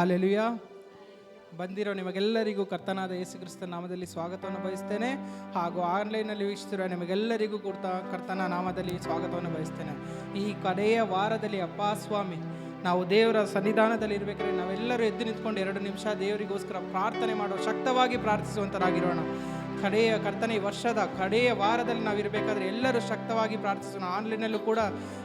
Hallelujah. ಬಂದಿರೋ ನಿಮಗೆಲ್ಲರಿಗೂ ಕರ್ತನಾದ ಯೇಸು ಕ್ರಿಸ್ತನ ನಾಮದಲ್ಲಿ ಸ್ವಾಗತವನ್ನು ಬಯಸ್ತೇನೆ. ಹಾಗೂ ಆನ್ಲೈನಲ್ಲಿ ವೀಕ್ಷಿಸಿರೋ ನಿಮಗೆಲ್ಲರಿಗೂ ಕೂಡ ಕರ್ತನ ನಾಮದಲ್ಲಿ ಸ್ವಾಗತವನ್ನು ಬಯಸ್ತೇನೆ. ಈ ಕಡೆಯ ವಾರದಲ್ಲಿ ಅಪ್ಪಾ ಸ್ವಾಮಿ, ನಾವು ದೇವರ ಸನ್ನಿಧಾನದಲ್ಲಿ ಇರಬೇಕಾದ್ರೆ ನಾವೆಲ್ಲರೂ ಎದ್ದು ನಿಂತ್ಕೊಂಡು 2 ನಿಮಿಷ ದೇವರಿಗೋಸ್ಕರ ಪ್ರಾರ್ಥನೆ ಮಾಡೋ, ಶಕ್ತವಾಗಿ ಪ್ರಾರ್ಥಿಸುವಂತರಾಗಿರೋಣ. ಕರ್ತನೆ ಈ ವರ್ಷದ ಕಡೆಯ ವಾರದಲ್ಲಿ ನಾವಿರಬೇಕಾದ್ರೆ ಎಲ್ಲರೂ ಶಕ್ತವಾಗಿ ಪ್ರಾರ್ಥಿಸೋಣ. ಆನ್ಲೈನಲ್ಲೂ ಕೂಡ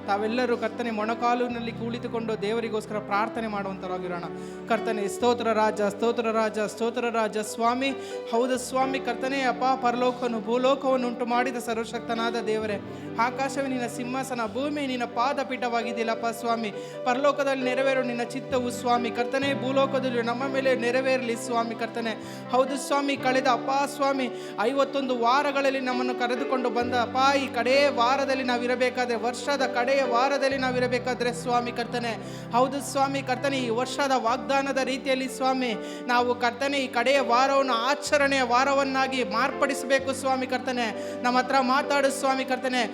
ತಾವೆಲ್ಲರೂ ಕರ್ತನೆ ಮೊಣಕಾಲಿನಲ್ಲಿ ಕುಳಿತುಕೊಂಡು ದೇವರಿಗೋಸ್ಕರ ಪ್ರಾರ್ಥನೆ ಮಾಡುವಂತರಾಗಿರೋಣ. ಕರ್ತನೆ ಸ್ತೋತ್ರ ರಾಜ, ಸ್ತೋತ್ರ ರಾಜ, ಸ್ತೋತ್ರ ರಾಜ ಸ್ವಾಮಿ. ಹೌದು ಸ್ವಾಮಿ, ಕರ್ತನೆ ಅಪ್ಪ, ಪರಲೋಕವನ್ನು ಭೂಲೋಕವನ್ನು ಉಂಟು ಮಾಡಿದ ಸರ್ವಶಕ್ತನಾದ ದೇವರೇ, ಆಕಾಶವೇ ನಿನ್ನ ಸಿಂಹಾಸನ, ಭೂಮಿ ನಿನ್ನ ಪಾದಪೀಠವಾಗಿದ್ದಿಲ್ಲಪ್ಪ ಸ್ವಾಮಿ. ಪರಲೋಕದಲ್ಲಿ ನೆರವೇರು ನಿನ್ನ ಚಿತ್ತವು ಸ್ವಾಮಿ. ಕರ್ತನೆ ಭೂಲೋಕದಲ್ಲಿ ನಮ್ಮ ಮೇಲೆ ನೆರವೇರಲಿ ಸ್ವಾಮಿ. ಕರ್ತನೆ ಹೌದು ಸ್ವಾಮಿ, ಕಳೆದ ಅಪ್ಪ ಸ್ವಾಮಿ 51 ವಾರಗಳಲ್ಲಿ ನಮ್ಮನ್ನು ಕರೆದುಕೊಂಡು ಬಂದ ಅಪ್ಪ, ಈ ಕಡೆಯ ವಾರದಲ್ಲಿ ನಾವಿರಬೇಕಾದ್ರೆ, ವರ್ಷದ ಕಡೆಯ ವಾರದಲ್ಲಿ ನಾವಿರಬೇಕಾದ್ರೆ ಸ್ವಾಮಿ ಕರ್ತನೆ, ಹೌದು ಸ್ವಾಮಿ ಕರ್ತನೆ, ಈ ವರ್ಷದ ವಾಗ್ದಾನದ ರೀತಿಯಲ್ಲಿ ಸ್ವಾಮಿ ನಾವು ಕರ್ತನೆ ಈ ಕಡೆಯ ವಾರವನ್ನು ಆಚರಣೆಯ ವಾರವನ್ನಾಗಿ ಮಾರ್ಪಡಿಸಬೇಕು ಸ್ವಾಮಿ ಕರ್ತನೆ. ನಮ್ಮ ಹತ್ರ ಮಾತಾಡು ಸ್ವಾಮಿ ಕರ್ತನೆ.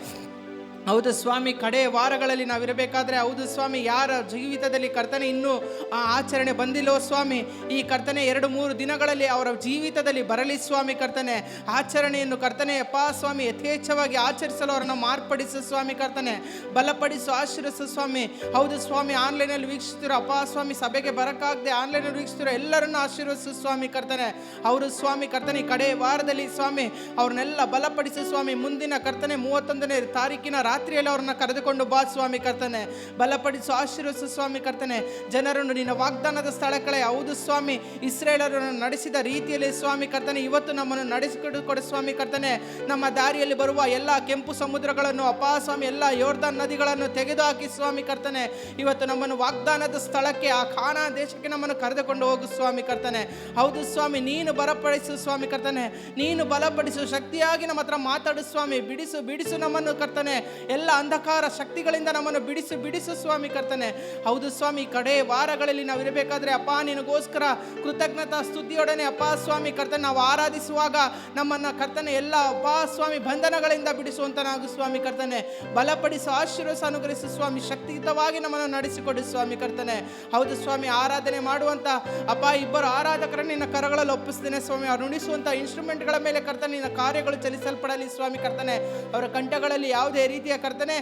ಹೌದು ಸ್ವಾಮಿ, ಕಡೆ ವಾರಗಳಲ್ಲಿ ನಾವಿರಬೇಕಾದ್ರೆ, ಹೌದು ಸ್ವಾಮಿ, ಯಾರ ಜೀವಿತದಲ್ಲಿ ಕರ್ತನೆ ಇನ್ನೂ ಆ ಆಚರಣೆ ಬಂದಿಲ್ಲೋ ಸ್ವಾಮಿ, ಈ ಕರ್ತನೆ 2-3 ದಿನಗಳಲ್ಲಿ ಅವರ ಜೀವಿತದಲ್ಲಿ ಬರಲಿ ಸ್ವಾಮಿ ಕರ್ತನೆ. ಆಚರಣೆಯನ್ನು ಕರ್ತನೆ ಅಪ್ಪ ಸ್ವಾಮಿ ಯಥೇಚ್ಛವಾಗಿ ಆಚರಿಸಲು ಅವರನ್ನು ಮಾರ್ಪಡಿಸು ಸ್ವಾಮಿ ಕರ್ತನೆ. ಬಲಪಡಿಸು, ಆಶೀರ್ವದಿಸು ಸ್ವಾಮಿ. ಹೌದು ಸ್ವಾಮಿ, ಆನ್ಲೈನಲ್ಲಿ ವೀಕ್ಷಿಸ್ತಿರೋ ಅಪ್ಪ ಸ್ವಾಮಿ, ಸಭೆಗೆ ಬರೋಕ್ಕಾಗದೆ ಆನ್ಲೈನಲ್ಲಿ ವೀಕ್ಷಿಸ್ತಿರೋ ಎಲ್ಲರನ್ನು ಆಶೀರ್ವದಿಸು ಸ್ವಾಮಿ ಕರ್ತನೆ. ಅವರು ಸ್ವಾಮಿ ಕರ್ತನೆ ಕಡೆ ವಾರದಲ್ಲಿ ಸ್ವಾಮಿ ಅವ್ರನ್ನೆಲ್ಲ ಬಲಪಡಿಸು ಸ್ವಾಮಿ. ಮುಂದಿನ ಕರ್ತನೆ 31ನೇ ತಾರೀಕಿನ ರಾತ್ರಿಯಲ್ಲಿ ಅವ್ರನ್ನ ಕರೆದುಕೊಂಡು ಬಾ ಸ್ವಾಮಿ ಕರ್ತನೆ. ಬಲಪಡಿಸು, ಆಶೀರ್ವದಿಸು ಸ್ವಾಮಿ ಕರ್ತನೆ. ಜನರನ್ನು ನಿನ್ನ ವಾಗ್ದಾನದ ಸ್ಥಳಗಳೇ, ಹೌದು ಸ್ವಾಮಿ, ಇಸ್ರೇಲರನ್ನು ನಡೆಸಿದ ರೀತಿಯಲ್ಲಿ ಸ್ವಾಮಿ ಕರ್ತನೆ ಇವತ್ತು ನಮ್ಮನ್ನು ನಡೆಸಿಕೊಡು ಸ್ವಾಮಿ ಕರ್ತನೆ. ನಮ್ಮ ದಾರಿಯಲ್ಲಿ ಬರುವ ಎಲ್ಲ ಕೆಂಪು ಸಮುದ್ರಗಳನ್ನು ಅಪ್ಪ ಸ್ವಾಮಿ, ಎಲ್ಲ ಯೋರ್ದಾನ್ ನದಿಗಳನ್ನು ತೆಗೆದುಹಾಕಿ ಸ್ವಾಮಿ ಕರ್ತನೆ. ಇವತ್ತು ನಮ್ಮನ್ನು ವಾಗ್ದಾನದ ಸ್ಥಳಕ್ಕೆ, ಆ ಕಾನಾನ್ ದೇಶಕ್ಕೆ ನಮ್ಮನ್ನು ಕರೆದುಕೊಂಡು ಹೋಗು ಸ್ವಾಮಿ ಕರ್ತನೆ. ಹೌದು ಸ್ವಾಮಿ, ನೀನು ಬಲಪಡಿಸು ಸ್ವಾಮಿ ಕರ್ತನೆ. ನೀನು ಬಲಪಡಿಸು, ಶಕ್ತಿಯಾಗಿ ನಮ್ಮ ಹತ್ರ ಮಾತಾಡು ಸ್ವಾಮಿ. ಬಿಡಿಸು ನಮ್ಮನ್ನು ಕರ್ತನೆ. ಎಲ್ಲ ಅಂಧಕಾರ ಶಕ್ತಿಗಳಿಂದ ನಮ್ಮನ್ನು ಬಿಡಿಸು ಸ್ವಾಮಿ ಕರ್ತನೆ. ಹೌದು ಸ್ವಾಮಿ, ಕಡೆ ವಾರಗಳಲ್ಲಿ ನಾವು ಇರಬೇಕಾದ್ರೆ ಅಪ್ಪ ನಿನಗೋಸ್ಕರ ಕೃತಜ್ಞತಾ ಸ್ತುತಿಯೊಡನೆ ಅಪ್ಪ ಸ್ವಾಮಿ ಕರ್ತನೆ ನಾವು ಆರಾಧಿಸುವಾಗ ನಮ್ಮನ್ನು ಕರ್ತನೆ ಎಲ್ಲ ಅಪ್ಪ ಸ್ವಾಮಿ ಬಂಧನಗಳಿಂದ ಬಿಡಿಸುವಂತನಾಗು ಸ್ವಾಮಿ ಕರ್ತನೆ. ಬಲಪಡಿಸು, ಆಶೀರ್ವಾದ ಅನುಗ್ರಹಿಸು ಸ್ವಾಮಿ. ಶಕ್ತಿಯುತವಾಗಿ ನಮ್ಮನ್ನು ನಡೆಸಿಕೊಡು ಸ್ವಾಮಿ ಕರ್ತನೆ. ಹೌದು ಸ್ವಾಮಿ, ಆರಾಧನೆ ಮಾಡುವಂತ ಅಪ್ಪ 2 ಆರಾಧಕರನ್ನು ನಿನ್ನ ಕರಗಳಲ್ಲಿ ಒಪ್ಪಿಸ್ತೇನೆ ಸ್ವಾಮಿ. ಅವ್ರು ನುಡಿಸುವಂತ ಇನ್ಸ್ಟ್ರೂಮೆಂಟ್ಗಳ ಮೇಲೆ ಕರ್ತನೆ ನಿನ್ನ ಕಾರ್ಯಗಳು ಚಲಿಸಲ್ಪಡಲಿ ಸ್ವಾಮಿ ಕರ್ತನೆ. ಅವರ ಕಂಠಗಳಲ್ಲಿ ಯಾವುದೇ ರೀತಿಯ ಕರ್ತನೆ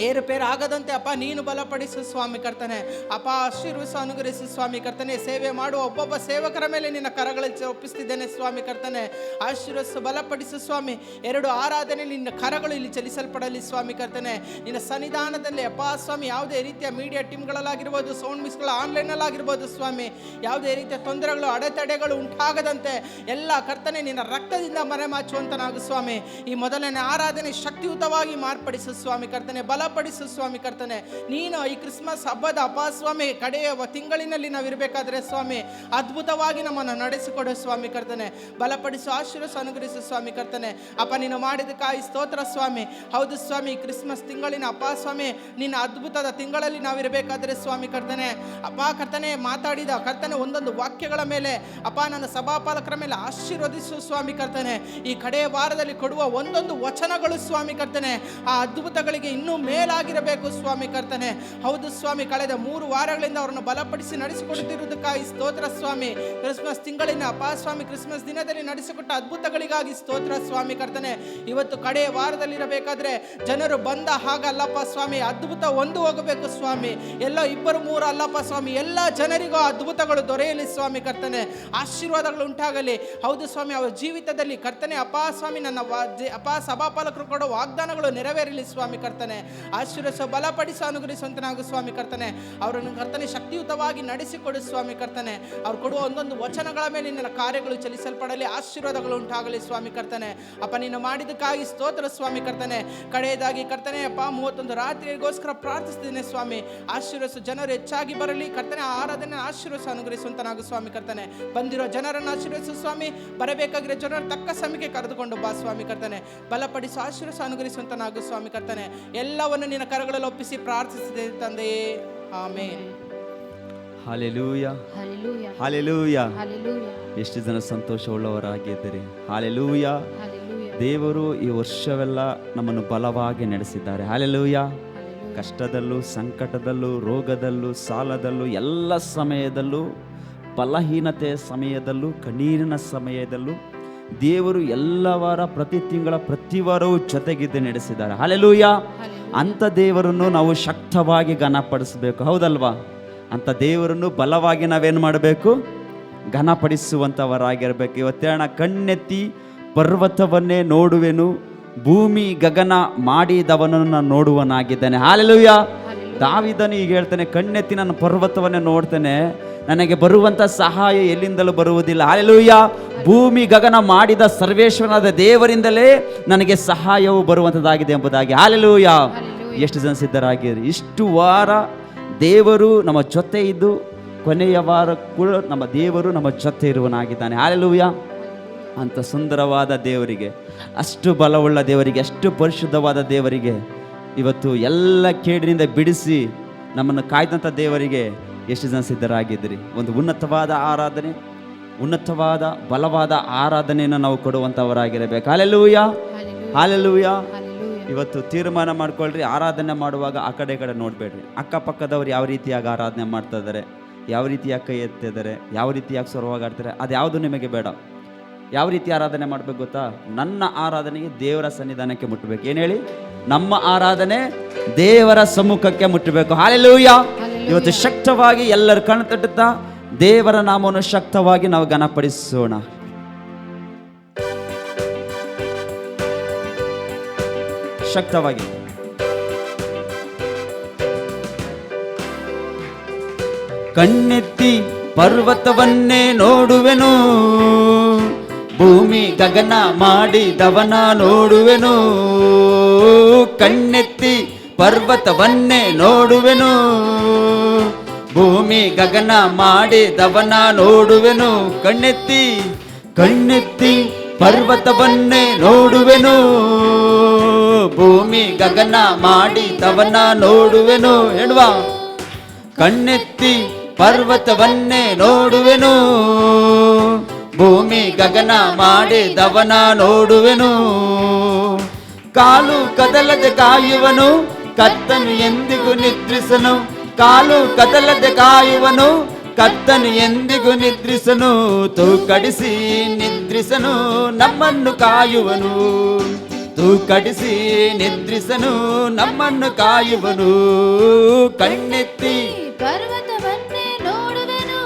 ಏರುಪೇರು ಆಗದಂತೆ ಅಪ್ಪ ನೀನು ಬಲಪಡಿಸು ಸ್ವಾಮಿ ಕರ್ತನೆ. ಅಪ್ಪ ಆಶೀರ್ವದಿಸು, ಅನುಗ್ರಹಿಸು ಸ್ವಾಮಿ ಕರ್ತನೆ. ಸೇವೆ ಮಾಡುವ ಒಬ್ಬೊಬ್ಬ ಸೇವಕರ ಮೇಲೆ ನಿನ್ನ ಕರಗಳಲ್ಲಿ ಒಪ್ಪಿಸ್ತಿದ್ದೇನೆ ಸ್ವಾಮಿ ಕರ್ತನೆ. ಆಶೀರ್ವದಿಸು, ಬಲಪಡಿಸು ಸ್ವಾಮಿ. 2 ಆರಾಧನೆ ನಿನ್ನ ಕರಗಳು ಇಲ್ಲಿ ಚಲಿಸಲ್ಪಡಲಿ ಸ್ವಾಮಿ ಕರ್ತನೆ. ನಿನ್ನ ಸನ್ನಿಧಾನದಲ್ಲಿ ಅಪ್ಪ ಸ್ವಾಮಿ ಯಾವುದೇ ರೀತಿಯ ಮೀಡಿಯಾ ಟೀಮ್ಗಳಲ್ಲಾಗಿರ್ಬೋದು, ಸೌಂಡ್ ಮಿಕ್ಸ್ಗಳು ಆನ್ಲೈನಲ್ಲಾಗಿರ್ಬೋದು ಸ್ವಾಮಿ, ಯಾವುದೇ ರೀತಿಯ ತೊಂದರೆಗಳು, ಅಡೆತಡೆಗಳು ಉಂಟಾಗದಂತೆ ಎಲ್ಲ ಕರ್ತನೆ ನಿನ್ನ ರಕ್ತದಿಂದ ಮರೆಮಾಚುವಂತನಾಗು ಸ್ವಾಮಿ. ಈ ಮೊದಲನೇ ಆರಾಧನೆ ಶಕ್ತಿಯುತವಾಗಿ ಮಾರ್ಪಡಿಸು ಸ್ವಾಮಿ ಕರ್ತನೆ. ಬಲಪಡಿಸು ಸ್ವಾಮಿ ಕರ್ತನೆ. ನೀನು ಈ ಕ್ರಿಸ್ಮಸ್ ಹಬ್ಬದ ಅಪ್ಪ ಸ್ವಾಮಿ ಕಡೆಯ ತಿಂಗಳಿನಲ್ಲಿ ನಾವು ಇರಬೇಕಾದ್ರೆ ಸ್ವಾಮಿ ಅದ್ಭುತವಾಗಿ ನಮ್ಮನ್ನು ನಡೆಸಿಕೊಡು ಸ್ವಾಮಿ ಕರ್ತನೆ. ಬಲಪಡಿಸು, ಆಶೀರ್ವಾದ ಅನುಗ್ರಹಿಸು ಸ್ವಾಮಿ ಕರ್ತನೆ. ಅಪ್ಪ ನೀನು ಮಾಡಿದಕ್ಕಾಗಿ ಸ್ತೋತ್ರ ಸ್ವಾಮಿ. ಹೌದು ಸ್ವಾಮಿ, ಕ್ರಿಸ್ಮಸ್ ತಿಂಗಳಿನ ಅಪ್ಪ ಸ್ವಾಮಿ ನಿನ್ನ ಅದ್ಭುತದ ತಿಂಗಳಲ್ಲಿ ನಾವು ಇರಬೇಕಾದ್ರೆ ಸ್ವಾಮಿ ಕರ್ತನೆ ಅಪ್ಪ ಕರ್ತನೆ ಮಾತಾಡಿದ ಕರ್ತನೆ ಒಂದೊಂದು ವಾಕ್ಯಗಳ ಮೇಲೆ ಅಪ್ಪ ನನ್ನ ಸಭಾಪಾಲಕರ ಮೇಲೆ ಆಶೀರ್ವದಿಸು ಸ್ವಾಮಿ ಕರ್ತನೆ. ಈ ಕಡೆಯ ವಾರದಲ್ಲಿ ಕೊಡುವ ಒಂದೊಂದು ವಚನಗಳು ಸ್ವಾಮಿ ಕರ್ತನೆ ಆ ಅದ್ಭುತಗಳಿಗೆ ಇನ್ನೂ ಮೇಲಾಗಿರಬೇಕು ಸ್ವಾಮಿ ಕರ್ತನೆ. ಹೌದು ಸ್ವಾಮಿ, ಕಳೆದ 3 ವಾರಗಳಿಂದ ಅವರನ್ನು ಬಲಪಡಿಸಿ ನಡೆಸಿಕೊಡುತ್ತಿರುವುದಕ್ಕಾಗಿ ಸ್ತೋತ್ರ ಸ್ವಾಮಿ. ಕ್ರಿಸ್ಮಸ್ ತಿಂಗಳಿನ ಅಪ್ಪ ಸ್ವಾಮಿ ಕ್ರಿಸ್ಮಸ್ ದಿನದಲ್ಲಿ ನಡೆಸಿಕೊಟ್ಟ ಅದ್ಭುತಗಳಿಗಾಗಿ ಸ್ತೋತ್ರ ಸ್ವಾಮಿ ಕರ್ತನೆ. ಇವತ್ತು ಕಡೆಯ ವಾರದಲ್ಲಿ ಇರಬೇಕಾದ್ರೆ ಜನರು ಬಂದ ಹಾಗಲ್ಲಪ್ಪ ಸ್ವಾಮಿ, ಅದ್ಭುತ ಒಂದು ಹೋಗಬೇಕು ಸ್ವಾಮಿ. ಎಲ್ಲೋ 2-3 ಅಲ್ಲಪ್ಪ ಸ್ವಾಮಿ, ಎಲ್ಲ ಜನರಿಗೂ ಅದ್ಭುತಗಳು ದೊರೆಯಲಿ ಸ್ವಾಮಿ ಕರ್ತನೆ. ಆಶೀರ್ವಾದಗಳು ಉಂಟಾಗಲಿ. ಹೌದು ಸ್ವಾಮಿ, ಅವರ ಜೀವಿತದಲ್ಲಿ ಕರ್ತನೆ ಅಪ್ಪ ಸ್ವಾಮಿ ನನ್ನ ಅಪ್ಪ ಸಭಾಪಾಲಕರು ಕೊಡೋ ವಾಗ್ದಾನಗಳು ನೆರವೇರಲಿ ಸ್ವಾಮಿ ಕರ್ತನೆ. ಆಶೀರ್ವದಿಸು, ಬಲಪಡಿಸು, ಅನುಗ್ರಹಿಸುವಂತನಾಗು ಸ್ವಾಮಿ ಕರ್ತನೆ. ಅವರನ್ನು ಕರ್ತನೆ ಶಕ್ತಿಯುತವಾಗಿ ನಡೆಸಿಕೊಡು ಸ್ವಾಮಿ ಕರ್ತನೆ. ಅವ್ರು ಕೊಡುವ ಒಂದೊಂದು ವಚನಗಳ ಮೇಲೆ ನಿನ್ನ ಕಾರ್ಯಗಳು ಚಲಿಸಲ್ಪಡಲಿ, ಆಶೀರ್ವಾದಗಳು ಉಂಟಾಗಲಿ ಸ್ವಾಮಿ ಕರ್ತನೆ. ಅಪ್ಪ ನೀನು ಮಾಡಿದಕ್ಕಾಗಿ ಸ್ತೋತ್ರ ಸ್ವಾಮಿ ಕರ್ತನೆ. ಕಡೆಯದಾಗಿ ಕರ್ತನೆ ಅಪ್ಪ 31 ರಾತ್ರಿಗೋಸ್ಕರ ಪ್ರಾರ್ಥಿಸ್ತೀನಿ ಸ್ವಾಮಿ. ಆಶೀರ್ವದಿಸು, ಜನರು ಹೆಚ್ಚಾಗಿ ಬರಲಿ ಕರ್ತನೆ. ಆರಾಧನೆ ಆಶೀರ್ವದಿಸು, ಅನುಗ್ರಹಿಸುವಂತನಾಗು ಸ್ವಾಮಿ ಕರ್ತನೆ. ಬಂದಿರೋ ಜನರನ್ನು ಆಶೀರ್ವದಿಸು ಸ್ವಾಮಿ. ಬರಬೇಕಾಗಿರೋ ಜನರು ತಕ್ಕ ಸಮಯಕ್ಕೆ ಕರೆದುಕೊಂಡು ಬಾ ಸ್ವಾಮಿ ಕರ್ತನೆ. ಬಲಪಡಿಸು, ಆಶೀರ್ವದಿಸು, ಅನುಗ್ರಹಿಸುವಂತನಾಗು ಸ್ವಾಮಿ ಕರ್ತನೆ. ಎಲ್ಲವನ್ನು ನಿನ್ನ ಕರಗಳಲ್ಲಿ ಒಪ್ಪಿಸಿ ಪ್ರಾರ್ಥಿಸಿದೆ ತಂದೆಯೇ, ಆಮೇನ್. Hallelujah, hallelujah. ಎಷ್ಟು ಜನ ಸಂತೋಷವುಳ್ಳವರಾಗಿದ್ದೀರಿ. ಹಾಲೆಲೂಯ. ದೇವರು ಈ ವರ್ಷವೆಲ್ಲ ನಮ್ಮನ್ನು ಬಲವಾಗಿ ನಡೆಸಿದ್ದಾರೆ. ಹಾಲೆಲೂಯ. ಕಷ್ಟದಲ್ಲೂ, ಸಂಕಟದಲ್ಲೂ, ರೋಗದಲ್ಲೂ, ಸಾಲದಲ್ಲೂ, ಎಲ್ಲ ಸಮಯದಲ್ಲೂ, ಬಲಹೀನತೆಯ ಸಮಯದಲ್ಲೂ, ಕಣ್ಣೀರಿನ ಸಮಯದಲ್ಲೂ ದೇವರು ಎಲ್ಲ ವಾರ, ಪ್ರತಿ ತಿಂಗಳ, ಪ್ರತಿ ವಾರವೂ ಜೊತೆಗಿದ್ದು ನಡೆಸಿದ್ದಾರೆ. ಹಲ್ಲೆಲೂಯಾ. ಅಂಥ ದೇವರನ್ನು ನಾವು ಶಕ್ತವಾಗಿ ಘನಪಡಿಸಬೇಕು, ಹೌದಲ್ವಾ? ಅಂಥ ದೇವರನ್ನು ಬಲವಾಗಿ ನಾವೇನು ಮಾಡಬೇಕು? ಘನಪಡಿಸುವಂಥವರಾಗಿರಬೇಕು. ಇವತ್ತೇಣ ಕಣ್ಣೆತ್ತಿ ಪರ್ವತವನ್ನೇ ನೋಡುವೆನು, ಭೂಮಿ ಗಗನ ಮಾಡಿದವನನ್ನು ನಾನು ನೋಡುವನಾಗಿದ್ದೇನೆ. ಹಲ್ಲೆಲೂಯಾ. ದಾವೀದನು ಈಗ ಹೇಳ್ತಾನೆ, ಕಣ್ಣೆತ್ತಿ ನಾನು ಪರ್ವತವನ್ನೇ ನೋಡ್ತೇನೆ, ನನಗೆ ಬರುವಂಥ ಸಹಾಯ ಎಲ್ಲಿಂದಲೂ ಬರುವುದಿಲ್ಲ. ಹಲ್ಲೆಲೂಯಾ. ಭೂಮಿ ಗಗನ ಮಾಡಿದ ಸರ್ವೇಶ್ವರನಾದ ದೇವರಿಂದಲೇ ನನಗೆ ಸಹಾಯವು ಬರುವಂಥದ್ದಾಗಿದೆ ಎಂಬುದಾಗಿ. ಹಲ್ಲೆಲೂಯಾ. ಎಷ್ಟು ಜನ ಸಿದ್ಧರಾಗಿರಿ? ಇಷ್ಟು ವಾರ ದೇವರು ನಮ್ಮ ಜೊತೆ ಇದ್ದು ಕೊನೆಯ ವಾರ ಕೂಡ ನಮ್ಮ ದೇವರು ನಮ್ಮ ಜೊತೆ ಇರುವನಾಗಿದ್ದಾನೆ. ಹಲ್ಲೆಲೂಯಾ. ಅಂಥ ಸುಂದರವಾದ ದೇವರಿಗೆ, ಅಷ್ಟು ಬಲವುಳ್ಳ ದೇವರಿಗೆ, ಅಷ್ಟು ಪರಿಶುದ್ಧವಾದ ದೇವರಿಗೆ, ಇವತ್ತು ಎಲ್ಲ ಕೇಡಿನಿಂದ ಬಿಡಿಸಿ ನಮ್ಮನ್ನು ಕಾಯ್ದಂಥ ದೇವರಿಗೆ ಎಷ್ಟು ಜನ ಸಿದ್ಧರಾಗಿದ್ದೀರಿ? ಒಂದು ಉನ್ನತವಾದ ಆರಾಧನೆ, ಉನ್ನತವಾದ ಬಲವಾದ ಆರಾಧನೆಯನ್ನು ನಾವು ಕೊಡುವಂಥವರಾಗಿರಬೇಕು. ಹಲ್ಲೆಲೂಯಾ. ಹಲ್ಲೆಲೂಯಾ. ಇವತ್ತು ತೀರ್ಮಾನ ಮಾಡ್ಕೊಳ್ರಿ, ಆರಾಧನೆ ಮಾಡುವಾಗ ಆ ಕಡೆ ಈ ಕಡೆ ನೋಡಬೇಡ್ರಿ. ಅಕ್ಕಪಕ್ಕದವ್ರು ಯಾವ ರೀತಿಯಾಗಿ ಆರಾಧನೆ ಮಾಡ್ತಾ ಇದ್ದಾರೆ, ಯಾವ ರೀತಿಯಾಗಿ ಕೈ ಎತ್ತಿದ್ದಾರೆ, ಯಾವ ರೀತಿಯಾಗಿ ಸ್ವರವಾಗಾಡ್ತಾರೆ, ಅದು ಯಾವುದು ನಿಮಗೆ ಬೇಡ. ಯಾವ ರೀತಿ ಆರಾಧನೆ ಮಾಡಬೇಕು ಗೊತ್ತಾ? ನನ್ನ ಆರಾಧನೆಗೆ ದೇವರ ಸನ್ನಿಧಾನಕ್ಕೆ ಮುಟ್ಟಬೇಕು. ಏನು ಹೇಳಿ? ನಮ್ಮ ಆರಾಧನೆ ದೇವರ ಸಮ್ಮುಖಕ್ಕೆ ಮುಟ್ಟಬೇಕು. ಹಲ್ಲೆಲೂಯಾ. ಇವತ್ತು ಶಕ್ತವಾಗಿ ಎಲ್ಲರೂ ಕಣ್ಣು ತಟ್ಟುತ್ತಾ ದೇವರ ನಾಮವನ್ನು ಶಕ್ತವಾಗಿ ನಾವು ಘನಪಡಿಸೋಣ. ಶಕ್ತವಾಗಿ ಕಣ್ಣೆತ್ತಿ ಪರ್ವತವನ್ನೇ ನೋಡುವೆನು, ಭೂಮಿ ಗಗನ ಮಾಡಿದವನ ನೋಡುವೆನು. ಕಣ್ಣೆತ್ತಿ ಪರ್ವತವನ್ನೇ ನೋಡುವೆನು, ಭೂಮಿ ಗಗನ ಮಾಡಿದವನ ನೋಡುವೆನು. ಕಣ್ಣೆತ್ತಿ ಕಣ್ಣೆತ್ತಿ ಪರ್ವತವನ್ನೇ ನೋಡುವೆನು, ಭೂಮಿ ಗಗನ ಮಾಡಿದವನ ನೋಡುವೆನು. ಹೇಳುವ, ಕಣ್ಣೆತ್ತಿ ಪರ್ವತವನ್ನೇ ನೋಡುವೆನು, ಭೂಮಿ ಗಗನ ಮಾಡಿದವನ ನೋಡುವೆನು. ಕಾಲು ಕದಲದೆ ಕಾಯುವನು, ಕರ್ತನು ಎಂದಿಗೂ ನಿದ್ರಿಸನು. ಕಾಲು ಕದಲದೆ ಕಾಯುವನು, ಕರ್ತನು ಎಂದಿಗೂ ನಿದ್ರಿಸನು. ತೂಕಡಿಸಿ ನಿದ್ರಿಸನು, ನಮ್ಮನ್ನು ಕಾಯುವನು. ತೂಕಡಿಸಿ ನಿದ್ರಿಸನು, ನಮ್ಮನ್ನು ಕಾಯುವನು. ಕಣ್ಣೆತ್ತಿ ಪರ್ವತವನ್ನೇ ನೋಡುವೆನು,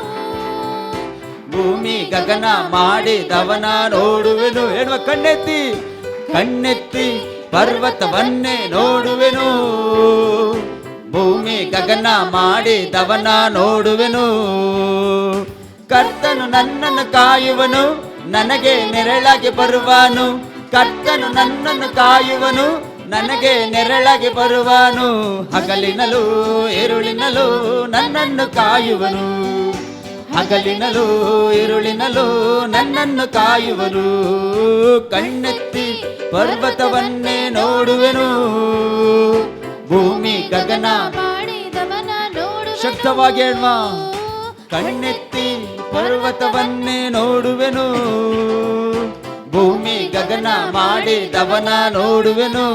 ಭೂಮಿ ಗಗನ ಮಾಡಿದವನ ನೋಡುವೆನು. ಹೇಳುವ, ಕಣ್ಣೆತ್ತಿ ಕಣ್ಣೆತ್ತಿ ಪರ್ವತವನ್ನೇ ನೋಡುವೆನು, ಭೂಮಿ ಗಗನ ಮಾಡಿದವನ ನೋಡುವೆನು. ಕರ್ತನು ನನ್ನನ್ನು ಕಾಯುವನು, ನನಗೆ ನೆರಳಾಗಿ ಬರುವನು. ಕರ್ತನು ನನ್ನನ್ನು ಕಾಯುವನು, ನನಗೆ ನೆರಳಾಗಿ ಬರುವನು. ಹಗಲಿನಲು ಇರುಳಿನಲು ನನ್ನನ್ನು ಕಾಯುವನು. ಹಗಲಿನಲು ಇರುಳಿನಲು ನನ್ನನ್ನು ಕಾಯುವನು. ಕಣ್ಣೆತ್ತಿ ಪರ್ವತವನ್ನೇ ನೋಡುವೆನು, ಭೂಮಿ ಗಗನ ಮಾಡಿದವನ ನೋಡುವೆನು. ಶಕ್ತವಾಗಿ ಹೇಳುವ, ಕಣ್ಣೆತ್ತಿ ಪರ್ವತವನ್ನೇ ನೋಡುವೆನು, ಭೂಮಿ ಗಗನ ಮಾಡಿದವನ ನೋಡುವೆನು.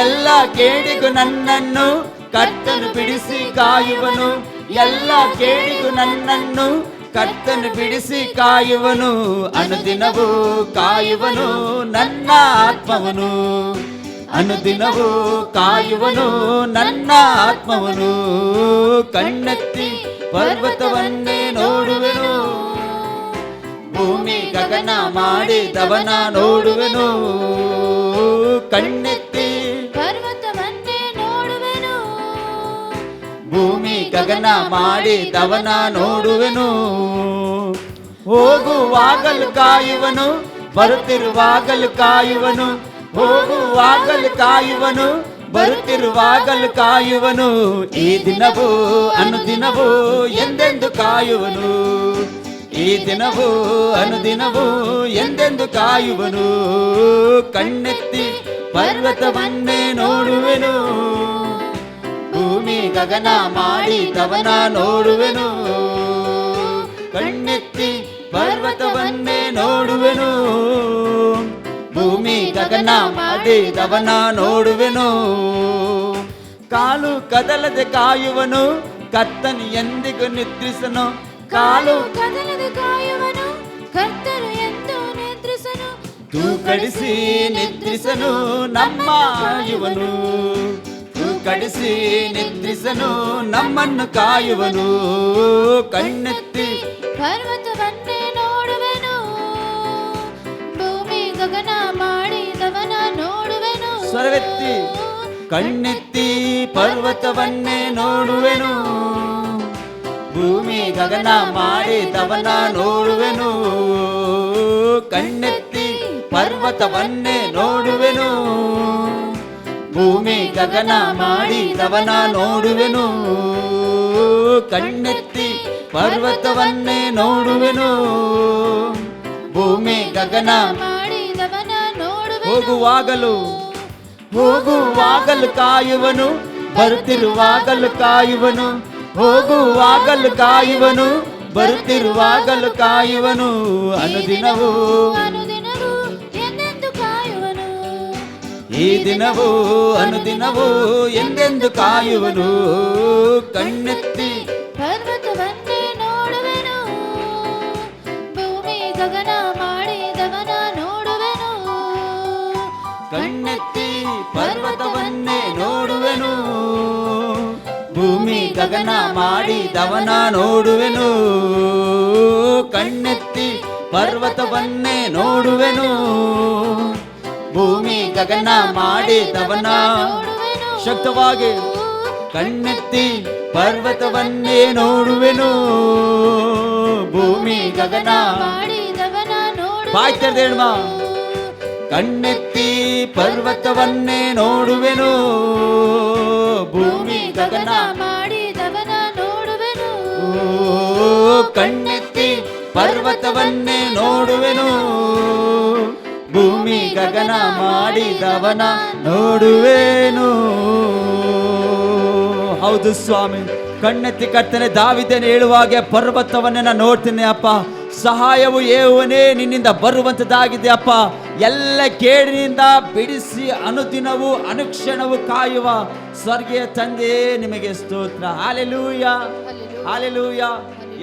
ಎಲ್ಲ ಕೇಡಿಗೂ ನನ್ನನ್ನು ಕರ್ತನು ಬಿಡಿಸಿ ಕಾಯುವನು. ಎಲ್ಲ ಕೇಡಿಗೂ ನನ್ನನ್ನು ಕರ್ತನು ಬಿಡಿಸಿ ಕಾಯುವನು. ಅನುದಿನವೂ ಕಾಯುವನು ನನ್ನ ಆತ್ಮವನು. ಅನುದಿನವೂ ಕಾಯುವನು ನನ್ನ ಆತ್ಮವನು. ಕಣ್ಣೆತ್ತಿ ಪರ್ವತವನ್ನೇ ನೋಡುವೆನು, ಭೂಮಿ ಗಗನ ಮಾಡಿದವನ ನೋಡುವೆನು. ಕಣ್ಣೆತ್ತಿ ಪರ್ವತವನ್ನೇ ನೋಡುವೆನು, ಭೂಮಿ ಗಗನ ಮಾಡಿದವನ ನೋಡುವೆನು. ಹೋಗುವಾಗಲು ಕಾಯುವನು, ಬರುತ್ತಿರುವಾಗಲು ಕಾಯುವನು. ಹೋಗುವಾಗಲು ಕಾಯುವನು, ಬರುತ್ತಿರುವಾಗಲು ಕಾಯುವನು. ಈ ದಿನವೂ ಅನುದಿನವೂ ಎಂದೆಂದು ಕಾಯುವನು. ಈ ದಿನವೂ ಅನುದಿನವೂ ಎಂದೆಂದು ಕಾಯುವನು. ಕಣ್ಣೆತ್ತಿ ಪರ್ವತವನ್ನೇ ನೋಡುವೆನು, ಭೂಮಿ ಗಗನ ಮಾಡಿದವನ ನೋಡುವೆನು. ಕಣ್ಣೆತ್ತಿ ಪರ್ವತವನ್ನೇ ನೋಡುವೆನು, ಭೂಮಿ ಗಗನ ಮಾಡಿದವನ ನೋಡುವೆನು. ಕಾಲು ಕದಲದೆ ಕಾಯುವನು, ಕರ್ತನು ಎಂದಿಗೂ ನಿದ್ರಿಸನು. ಕಾಲು ಕದಲದೆ ಕಾಯುವನು, ಕರ್ತನು ಎಂದು ನಿದ್ರಿಸನು. ತೂಕಡಿಸಿ ನಿದ್ರಿಸನು ನಮ್ಮ ಕಾಯುವನು, ತೂಕಡಿಸಿ ನಿದ್ರಿಸನು ನಮ್ಮನ್ನು ಕಾಯುವನು. ಕಣ್ಣೆತ್ತಿ ಪರ್ವತವನ್ನೇ ನೋಡುವೆನು, ಭೂಮಿ ಗಗನ ಮಾಡಿದವನ ನೋಡುವೆನು. ಸ್ವರವೆತ್ತಿ ಕಣ್ಣೆತ್ತಿ ಪರ್ವತವನ್ನೇ ನೋಡುವೆನು, ಭೂಮಿ ಗಗನ ಮಾಡಿದವನ ನೋಡುವೆನು. ಕಣ್ಣೆತ್ತಿ ಪರ್ವತವನ್ನೇ ನೋಡುವೆನು, ಭೂಮಿ ಗಗನ ಮಾಡಿದವನ ನೋಡುವೆನು. ಕಣ್ಣೆತ್ತಿ ಪರ್ವತವನ್ನೇ ನೋಡುವೆನು, ಭೂಮಿ ಗಗನ ಮಾಡಿದವನ ನೋಡುವೆನು. ಹೋಗುವಾಗಲೂ ಹೋಗುವಾಗಲು ಕಾಯುವನು, ಬರುತ್ತಿರುವಾಗಲು ಕಾಯುವನು. ಹೋಗುವಾಗಲು ಕಾಯುವನು, ಬರುತ್ತಿರುವಾಗಲು ಕಾಯುವನು. ಅನುದಿನವೂ ಅನುದಿನವೂ ಎಂದೆಂದು ಕಾಯುವನು, ಈ ದಿನವೂ ಅನುದಿನವೂ ಎಂದೆಂದು ಕಾಯುವನು. ಕಣ್ಣೆತ್ತಿ ಪರ್ವತವನ್ನೇ ನೋಡುವೆನು, ಭೂಮಿ ಗಗನ ಮಾಡಿದವನ ನೋಡುವೆನು. ಕಣ್ಣೆತ್ತಿ ಪರ್ವತವನ್ನೇ ನೋಡುವೆನು, ಭೂಮಿ ಗಗನ ಮಾಡಿದವನ ನೋಡುವೆನು. ಕಣ್ಣೆತ್ತಿ ಪರ್ವತವನ್ನೇ ನೋಡುವೆನು, ಭೂಮಿ ಗಗನ ಮಾಡಿದವನ. ಶಕ್ತವಾಗಿ ಕಣ್ಣೆತ್ತಿ ಪರ್ವತವನ್ನೇ ನೋಡುವೆನು, ಭೂಮಿ ಗಗನ ಮಾಡಿದವನ ನೋಡುವೆನು. ಬಾಯ್ ತೆರೆದೇಳ್ಮ. ಕಣ್ಣೆತ್ತಿ ಪರ್ವತವನ್ನೇ ನೋಡುವೆನು, ಭೂಮಿ ಗಗನ ಮಾಡಿದವನ ನೋಡುವೆನು. ಕಣ್ಣೆತ್ತಿ ಪರ್ವತವನ್ನೇ ನೋಡುವೆನು, ಭೂಮಿ ಗಗನ ಮಾಡಿದವನ ನೋಡುವೆನು. ಹೌದು ಸ್ವಾಮಿ, ಕಣ್ಣೆತ್ತಿ ಕರ್ತನೆ, ದಾವೀದನು ಹೇಳುವಾಗೆ ಪರ್ವತವನ್ನೇ ನಾನು ನೋಡ್ತೀನಿ ಅಪ್ಪ. ಸಹಾಯವು ಯೆಹೋವನೇ ನಿನ್ನಿಂದ ಬರುವಂತದ್ದಾಗಿದೆ ಅಪ್ಪ. ಎಲ್ಲ ಕೇಡಿನಿಂದ ಬಿಡಿಸಿ ಅನುದಿನವೂ ಅನುಕ್ಷಣವೂ ಕಾಯುವ ಸ್ವರ್ಗೀಯ ತಂದೆ ನಿಮಗೆ ಸ್ತೋತ್ರ. Hallelujah, hallelujah.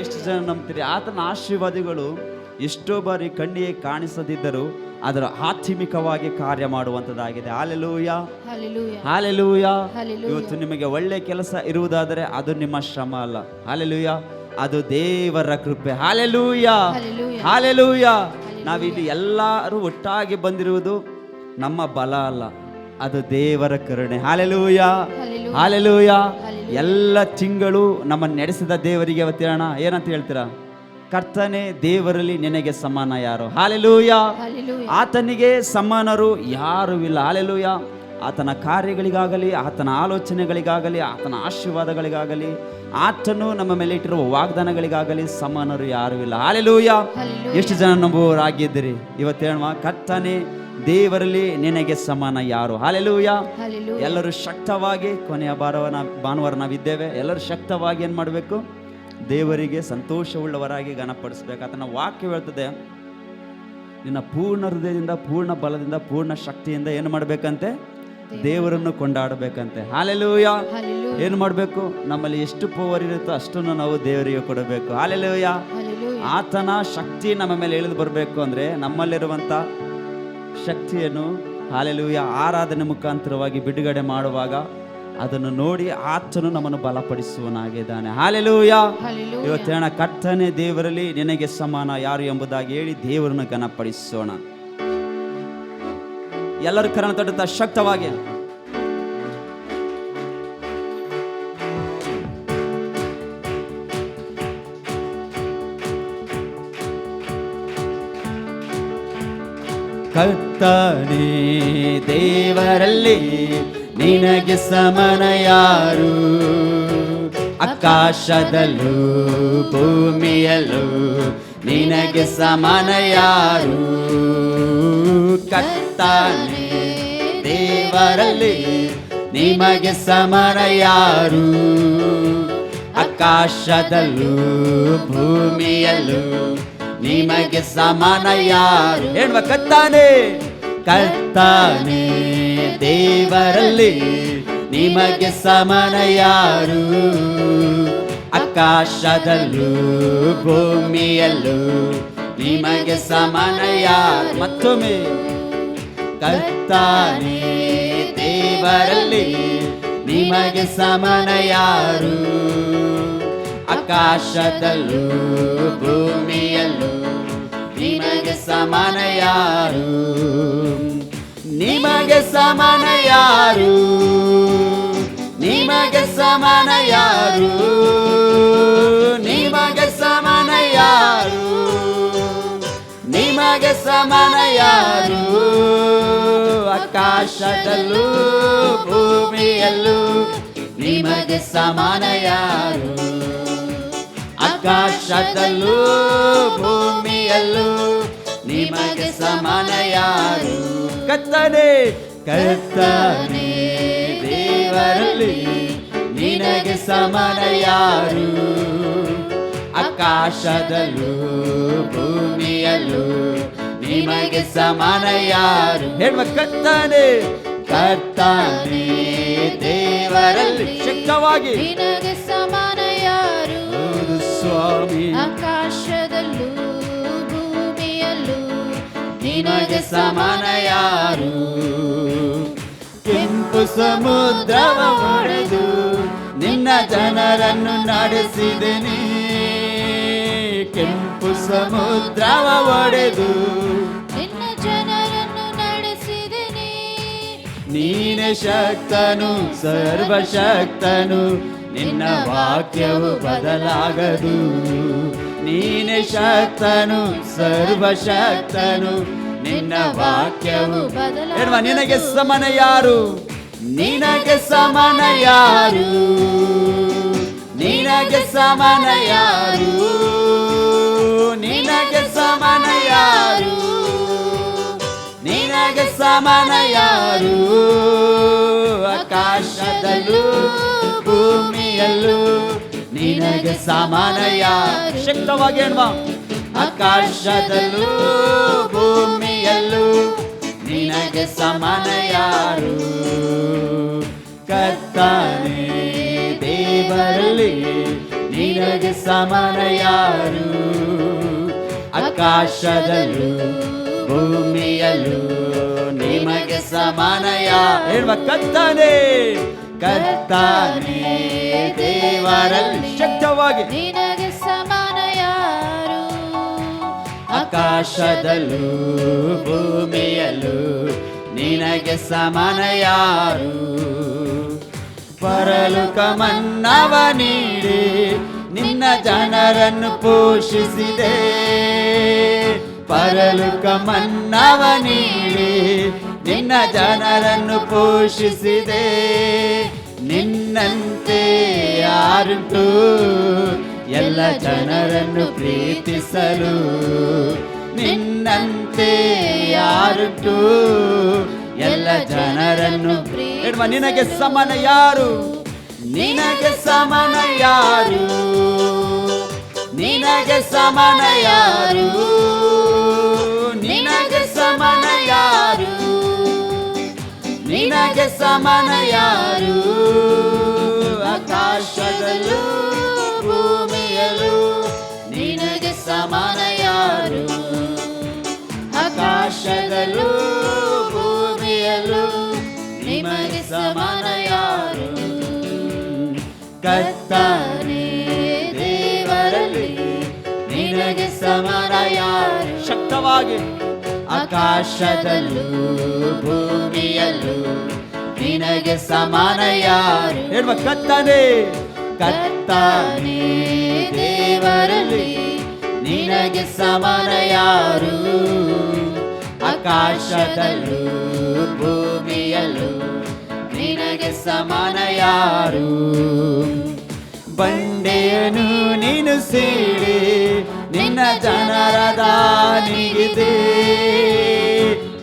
ಎಷ್ಟು ಜನ ನಂಬ್ತೀರಿ? ಆತನ ಆಶೀರ್ವಾದಗಳು ಎಷ್ಟೋ ಬಾರಿ ಕಣ್ಣಿಗೆ ಕಾಣಿಸದಿದ್ದರೂ ಅದರ ಆತ್ಮಿಕವಾಗಿ ಕಾರ್ಯ ಮಾಡುವಂಥದ್ದಾಗಿದೆ. Hallelujah, hallelujah. ಇವತ್ತು ನಿಮಗೆ ಒಳ್ಳೆ ಕೆಲಸ ಇರುವುದಾದರೆ ಅದು ನಿಮ್ಮ ಶ್ರಮ ಅಲ್ಲ. ಹಾಲೆಲೂಯ, ಅದು ದೇವರ ಕೃಪೆ. Hallelujah, hallelujah. ನಾವಿಲ್ಲಿ ಎಲ್ಲರೂ ಒಟ್ಟಾಗಿ ಬಂದಿರುವುದು ನಮ್ಮ ಬಲ ಅಲ್ಲ, ಅದು ದೇವರ ಕರುಣೆ. Hallelujah, hallelujah. ಎಲ್ಲ ತಿಂಗಳು ನಮ್ಮನ್ನು ನಡೆಸಿದ ದೇವರಿಗೆ ಅವತ್ತೇಳೋಣ. ಏನಂತ ಹೇಳ್ತೀರಾ? ಕರ್ತನೆ, ದೇವರಲ್ಲಿ ನಿನಗೆ ಸಮಾನ ಯಾರು? ಹಾಲೆಲೂಯ. ಆತನಿಗೆ ಸಮಾನರು ಯಾರೂ ಇಲ್ಲ. ಹಾಲೆಲೂಯ. ಆತನ ಕಾರ್ಯಗಳಿಗಾಗಲಿ, ಆತನ ಆಲೋಚನೆಗಳಿಗಾಗಲಿ, ಆತನ ಆಶೀರ್ವಾದಗಳಿಗಾಗಲಿ, ಆತನು ನಮ್ಮ ಮೇಲೆ ಇಟ್ಟಿರುವ ವಾಗ್ದಾನಗಳಿಗಾಗಲಿ ಸಮಾನರು ಯಾರೂ ಇಲ್ಲ. ಹಾಲೆಲೂಯ. ಎಷ್ಟು ಜನ ನಂಬುವರಾಗಿದ್ದೀರಿ? ಇವತ್ತು ಹೇಳುವ, ಕರ್ತನೆ, ದೇವರಲ್ಲಿ ನಿನಗೆ ಸಮಾನ ಯಾರು? ಹಾಲೆಲೂಯ. ಎಲ್ಲರೂ ಶಕ್ತವಾಗಿ, ಕೊನೆಯ ಭಾನುವಾರ ನಾವಿದ್ದೇವೆ, ಎಲ್ಲರೂ ಶಕ್ತವಾಗಿ ಏನು ಮಾಡಬೇಕು? ದೇವರಿಗೆ ಸಂತೋಷವುಳ್ಳವರಾಗಿ ಗಣಪಡಿಸ್ಬೇಕು. ಆತನ ವಾಕ್ಯ ಹೇಳ್ತದೆ, ನಿನ್ನ ಪೂರ್ಣ ಹೃದಯದಿಂದ, ಪೂರ್ಣ ಬಲದಿಂದ, ಪೂರ್ಣ ಶಕ್ತಿಯಿಂದ ಏನು ಮಾಡಬೇಕಂತೆ? ದೇವರನ್ನು ಕೊಂಡಾಡಬೇಕಂತೆ. ಹಾಲೆಲೂಯ. ಏನು ಮಾಡಬೇಕು? ನಮ್ಮಲ್ಲಿ ಎಷ್ಟು ಪವರ್ ಇರುತ್ತೋ ಅಷ್ಟನ್ನು ನಾವು ದೇವರಿಗೆ ಕೊಡಬೇಕು. ಹಾಲೆಲೂಯ. ಆತನ ಶಕ್ತಿ ನಮ್ಮ ಮೇಲೆ ಇಳಿದು ಬರಬೇಕು ಅಂದರೆ ನಮ್ಮಲ್ಲಿರುವಂಥ ಶಕ್ತಿಯನ್ನು ಹಾಲೆಲೂಯ ಆರಾಧನೆ ಮುಖಾಂತರವಾಗಿ ಬಿಡುಗಡೆ ಮಾಡುವಾಗ ಅದನ್ನು ನೋಡಿ ಆತನು ನಮ್ಮನ್ನು ಬಲಪಡಿಸುವನಾಗಿದ್ದಾನೆ. ಹಾಲೆಲೂಯ. ಇವತ್ತೇಣ, ಕರ್ತನೆ, ದೇವರಲ್ಲಿ ನಿನಗೆ ಸಮಾನ ಯಾರು ಎಂಬುದಾಗಿ ಹೇಳಿ ದೇವರನ್ನು ಘನಪಡಿಸೋಣ. ಎಲ್ಲರೂ ಕರಣ ತೊಡುತ್ತಾ ಶಕ್ತವಾಗಿ ಕರ್ತನೇ, ದೇವರಲ್ಲಿ ನಿನಗೆ ಸಮಾನ ಯಾರು? ಆಕಾಶದಲ್ಲೂ ಭೂಮಿಯಲ್ಲೂ ನಿನಗೆ ಸಮಾನ ಯಾರು? ಕರ್ತನೇ, ದೇವರಲ್ಲಿ ನಿಮಗೆ ಸಮಾನ ಯಾರು? ಆಕಾಶದಲ್ಲೂ ಭೂಮಿಯಲ್ಲೂ ನಿಮಗೆ ಸಮಾನ ಯಾರು? ಹೇಳುವ, ಕರ್ತನೇ, ಕರ್ತನೇ, ದೇವರಲ್ಲಿ ನಿಮಗೆ ಸಮಾನ ಯಾರು? ಆಕಾಶದಲ್ಲೂ ಭೂಮಿಯಲ್ಲೂ ನಿಮಗೆ ಸಮಾನ ಯಾರು? ಮತ್ತೊಮ್ಮೆ ಕರ್ತಾನೇ ದೇವರಲ್ಲಿ ನಿಮಗೆ ಸಮಾನ ಯಾರು? ಆಕಾಶದಲ್ಲೂ ಭೂಮಿಯಲ್ಲೂ ನಿಮಗೆ ಸಮಾನ ಯಾರು? ನಿಮಗೆ ಸಮಾನ ಯಾರು? ನಿಮಗೆ ಸಮಾನ ಯಾರು? ನಿಮಗೆ ಸಮಾನ ಯಾರು? ನಿಮಗೆ ಸಮಾನ ಯಾರು? ಆಕಾಶದಲ್ಲೂ ಭೂಮಿಯಲ್ಲೂ ನಿಮಗೆ ಸಮಾನ ಯಾರು? ಆಕಾಶದಲ್ಲೂ ಭೂಮಿಯಲ್ಲೂ ನಿಮಗೆ ಸಮಾನ ಯಾರು? ಕರ್ತನೇ ಕರ್ತನೇ ದೇವರಲ್ಲಿ ನಿನಗೆ ಸಮಾನ ಯಾರು? ಆಕಾಶದಲ್ಲೂ ಭೂಮಿಯಲ್ಲೂ ನಿಮಗೆ ಸಮಾನ ಯಾರು? ಹೇಳುವ ಕರ್ತನೇ ಕರ್ತನೇ ದೇವರಲ್ಲಿ ಶಕ್ತವಾಗಿ ನಿನಗೆ ಸಮಾನ ಯಾರು? ಹೌದು ಸ್ವಾಮಿ. ಆಕಾಶದಲ್ಲೂ ಭೂಮಿಯಲ್ಲೂ ನಿನಗೆ ಸಮಾನ ಯಾರು? ಕೆಂಪು ಸಮುದ್ರವ ಒಡೆದು ನಿನ್ನ ಜನರನ್ನು ನಡೆಸಿದೆನೆ. ಕೆಂಪು ಸಮುದ್ರವ ಒಡೆದು ನಿನ್ನ ಜನರನ್ನು ನಡೆಸಿದೆನೆ. ನೀನೆ ಶಕ್ತನು ಸರ್ವಶಕ್ತನು, ನಿನ್ನ ವಾಕ್ಯವು ಬದಲಾಗದು. ನೀನೆ ಶಕ್ತನು ಸರ್ವಶಕ್ತನು, ನಿನ್ನ ವಾಕ್ಯವು ಬದಲಾಗದು. ನಿನಗೆ ಸಮಾನ ಯಾರು? ನಿನಗೆ ಸಮಾನ ಯಾರು? ನಿನಗೆ ಸಮಾನ ಯಾರು? ನಿನಗೆ ಸಮಾನ ಯಾರು? ನಿನಗೆ ಸಮಾನ ಯಾರು? ಆಕಾಶದಲ್ಲೂ ಭೂಮಿಯಲ್ಲೂ ನಿನಗೆ ಸಮಾನ ಯಾರು? ಶಕ್ತವಾಗಿ ಹೇಳುವ ಆಕಾಶದಲ್ಲೂ ಭೂಮಿಯಲ್ಲೂ ನಿನಗೆ ಸಮಾನ ಯಾರು? ಕರ್ತನೇ ದೇವರಲ್ಲಿ ನಿನಗೆ ಸಮಾನ ಯಾರು? ಆಕಾಶದಲ್ಲೂ ಭೂಮಿಯಲ್ಲೂ ನಿಮಗೆ ಸಮಾನ ಯಾರು? ಹೇಳುವ ಕರ್ತನೇ ಕರ್ತನೇ ದೇವರಲ್ಲಿ ಶಕ್ತವಾಗಿ ನಿನಗೆ ಸಮಾನ ಯಾರು? ಆಕಾಶದಲ್ಲೂ ಭೂಮಿಯಲ್ಲೂ ನಿನಗೆ ಸಮಾನ ಯಾರು? ಪರಲೋಕ ಮನ್ನವ ನೀಡಿ ನಿನ್ನ ಜನರನ್ನು ಪೋಷಿಸಿದೆ. ಪರಲೋಕ ಮನ್ನವ ನೀಡಿ ನಿನ್ನ ಜನರನ್ನು ಪೋಷಿಸಿದೆ. ನಿನ್ನಂತೆ ಯಾರುಂಟು ಎಲ್ಲ ಜನರನ್ನು ಪ್ರೀತಿಸಲು? ನಿನ್ನಂತೆ ಯಾರುಂಟು ಎಲ್ಲ ಜನರನ್ನು ಪ್ರೀತಿಸಲು? ನಿನಗೆ ಸಮಾನ ಯಾರು? ನಿನಗೆ ಸಮಾನ ಯಾರು? ನಿನಗೆ ಸಮಾನ ಯಾರು? ನಿನಗೆ ಸಮಾನ ಯಾರು? ನಿನಗೆ ಸಮಾನ ಯಾರು? ಆಕಾಶದಲ್ಲೂ ಭೂಮಿಯಲ್ಲೂ ನಿನಗೆ ಸಮಾನ ಯಾರು? ಆಕಾಶದಲ್ಲೂ ಭೂಮಿಯಲ್ಲೂ ನಿಮಗೆ ಸಮಾನ ಯಾರು? ಕರ್ತನೇ ದೇವರಲ್ಲಿ ನಿನಗೆ ಸಮಾನ ಯಾರು? ಶಕ್ತವಾಗಿ ಆಕಾಶದಲ್ಲೂ ಭೂಮಿಯಲ್ಲೂ ನಿನಗೆ ಸಮಾನ ಯಾರು? ಹೇಳುವ ಕರ್ತನೇ ಕರ್ತನೇ ದೇವರಲ್ಲಿ ನಿನಗೆ ಸಮಾನ ಯಾರು? ಆಕಾಶದಲ್ಲೂ ಭೂಮಿಯಲ್ಲೂ ನಿನಗೆ ಸಮಾನ ಯಾರು? ಬಂಡೆಯನ್ನು ನೀನು ಸೀಳಿ ನಿನ್ನ ಜನರ ದಾನಿಗಿದೆ.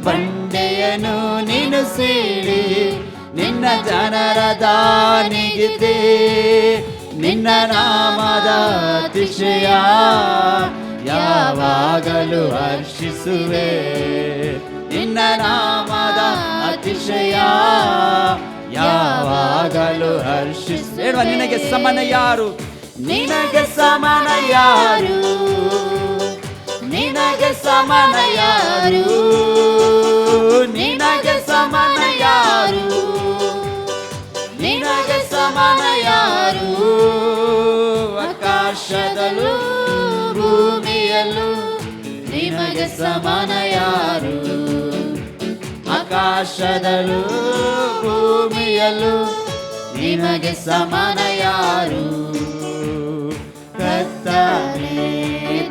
ಬಂಡೆಯನ್ನು ನೀನು ಸೀಳಿ ನಿನ್ನ ಜನರ ದಾನಿಗಿದೆ. ನಿನ್ನ ನಾಮದ ಅತಿಶಯ ಯಾವಾಗಲೂ ಹರ್ಷಿಸುವೆ. ನಿನ್ನ ನಾಮದ ಅತಿಶಯ ಯಾವಾಗಲೂ ಹರ್ಷಿಸು. ಹೇಳುವ, ನಿನಗೆ ಸಮಾನ ಯಾರು, ನಿನಗೆ ಸಮಾನ ಯಾರು, ನಿನಗೆ ಸಮಾನ ಯಾರು, ನಿನಗೆ ಸಮಾನ ಯಾರು, ನಿನಗೆ ಸಮಾನ ಯಾರು. ಆಕಾಶದಲ್ಲೂ ಭೂಮಿಯಲ್ಲೂ ನಿಮಗೆ ಸಮಾನ ಯಾರು, ಆಕಾಶದಲ್ಲೂ ಭೂಮಿಯಲ್ಲೂ ನಿಮಗೆ ಸಮಾನ ಯಾರು. ಕರ್ತನೇ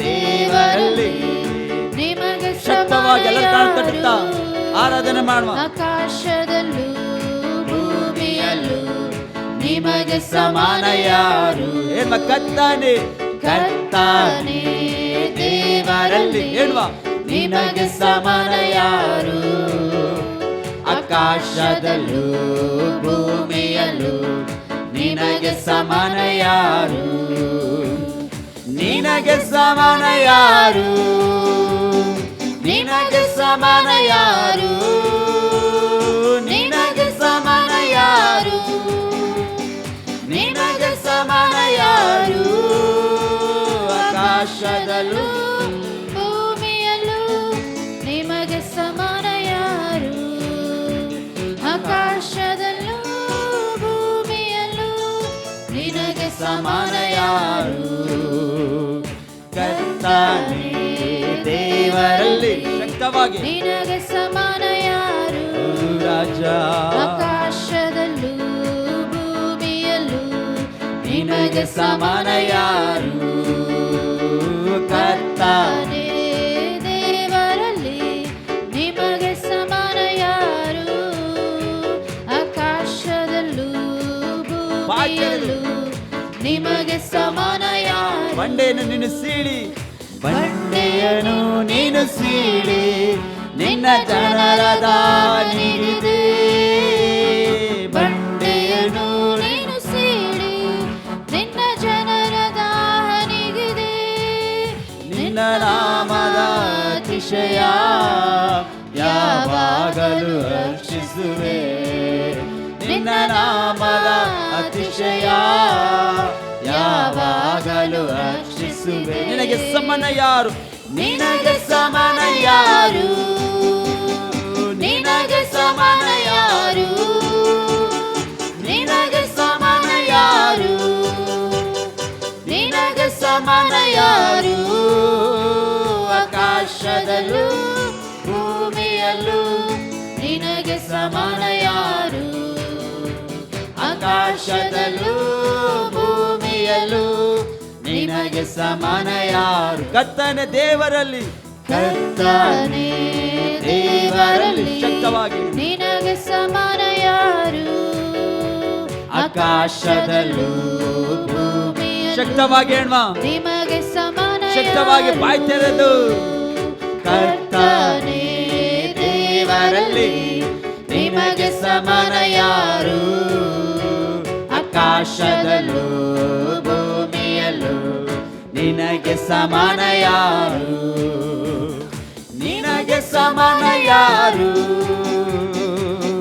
ದೇವರಲ್ಲಿ ನಿಮಗೆ ಶಕ್ತವಾಗಿ ಎಲ್ಲರೂ ಕಾಲು ತಟ್ಟುತ್ತಾ ಆರಾಧನೆ ಮಾಡುವ. ಆಕಾಶದಲ್ಲೂ ಭೂಮಿಯಲ್ಲೂ ನಿಮಗೆ ಸಮಾನ ಯಾರು. ಹೇಳುವ, ಕರ್ತನೇ ಕರ್ತನೇ ದೇವರಲ್ಲಿ ಹೇಳುವ, ನಿನಗೆ ಸಮಾನ ಯಾರು. ಆಕಾಶದಲ್ಲೂ ಭೂಮಿಯಲ್ಲೂ ನಿನಗೆ ಸಮಾನ ಯಾರು, ನಿನಗೆ ಸಮಾನ ಯಾರು, ನಿನಗೆ ಸಮಾನ ಯಾರು, ನಿನಗೆ ಸಮಾನ ಯಾರು, ನಿನಗೆ ಸಮಾನ ಯಾರು. ಆಕಾಶದಲ್ಲೂ ಭೂಮಿಯಲ್ಲೂ ನಿಮಗೆ ಸಮಾನ ಯಾರು, ಆಕಾಶದಲ್ಲೂ ಭೂಮಿಯಲ್ಲೂ ನಿನಗೆ ಸಮಾನ ಯಾರು. ಕರ್ತನೇ ದೇವರಲ್ಲಿ ಶಕ್ತವಾಗಿ ನಿನಗೆ ಸಮಾನ ಯಾರು. ರಾಜ ಆಕಾಶದಲ್ಲೂ ಭೂಮಿಯಲ್ಲೂ ನಿನಗೆ ಸಮಾನ ಯಾರು. ಕರ್ತನೇ ದೇವರಲ್ಲಿ ನಿಮಗೆ ಸಮಾನ ಯಾರು. ಆಕಾಶದಲ್ಲೂ ಭೂಮಿಯಲ್ಲೂ ನಿಮಗೆ ಸಮಾನ ಯಾರು. ಬಂಡೆಯನ್ನು ನೀನು ಸೀಳಿ, ಬಂಡೆಯನ್ನು ನೀನು ಸೀಳಿ ನಿನ್ನ ಜನರ ದಾನಿಗಿದೆ. ಬಂಡೆಯನ್ನು ನೀನು ಸೀಳಿ ನಿನ್ನ ಜನರ ದಾನಿಗಿದೆ. ನಿನ್ನ ನಾಮದ ಅತಿಶಯ ಯಾವಾಗಲೂ ಹರ್ಷಿಸುವೆ. ನಿನ್ನ ನಾಮದ ಅತಿಶಯ ಯಾವಾಗಲೂ ಹರ್ಷಿಸುವೆ. ನಿನಗೆ ಸಮಾನ ಯಾರು, ನಿನಗೆ ಸಮಾನ ಯಾರು, ನಿನಗೆ ಸಮಾನ ಯಾರು, ನಿನಗೆ ಸಮಾನ ಯಾರು, ನಿನಗೆ ಸಮಾನ ಯಾರು. ಆಕಾಶದಲ್ಲೂ ಭೂಮಿಯಲ್ಲೂ ನಿನಗೆ ಸಮಾನ ಯಾರು, ಆಕಾಶದಲ್ಲೂ ಭೂಮಿಯಲ್ಲೂ ನಿನಗೆ ಸಮಾನ ಯಾರು. ಕರ್ತನೇ ದೇವರಲ್ಲಿ, ಕರ್ತನೇ ದೇವರಲ್ಲಿ ಶಕ್ತವಾಗಿ ನಿನಗೆ ಸಮಾನ ಯಾರು. ಆಕಾಶದಲ್ಲೂ ಭೂಮಿಯಲ್ಲೂ ಶಕ್ತವಾಗಿ ಹೇಳುವ, ನಿಮಗೆ ಸಮಾನ ಶಕ್ತವಾಗಿ ಯಾರು. ಬಾಯಿ ತೆರೆದು ಕರ್ತನೇ ದೇವರಲ್ಲಿ ನಿಮಗೆ ಸಮಾನ ಯಾರು. ಆಕಾಶದಲ್ಲೂ ಭೂಮಿಯಲ್ಲೂ ನಿನಗೆ ಸಮಾನ ಯಾರು, ನಿನಗೆ ಸಮಾನ ಯಾರು,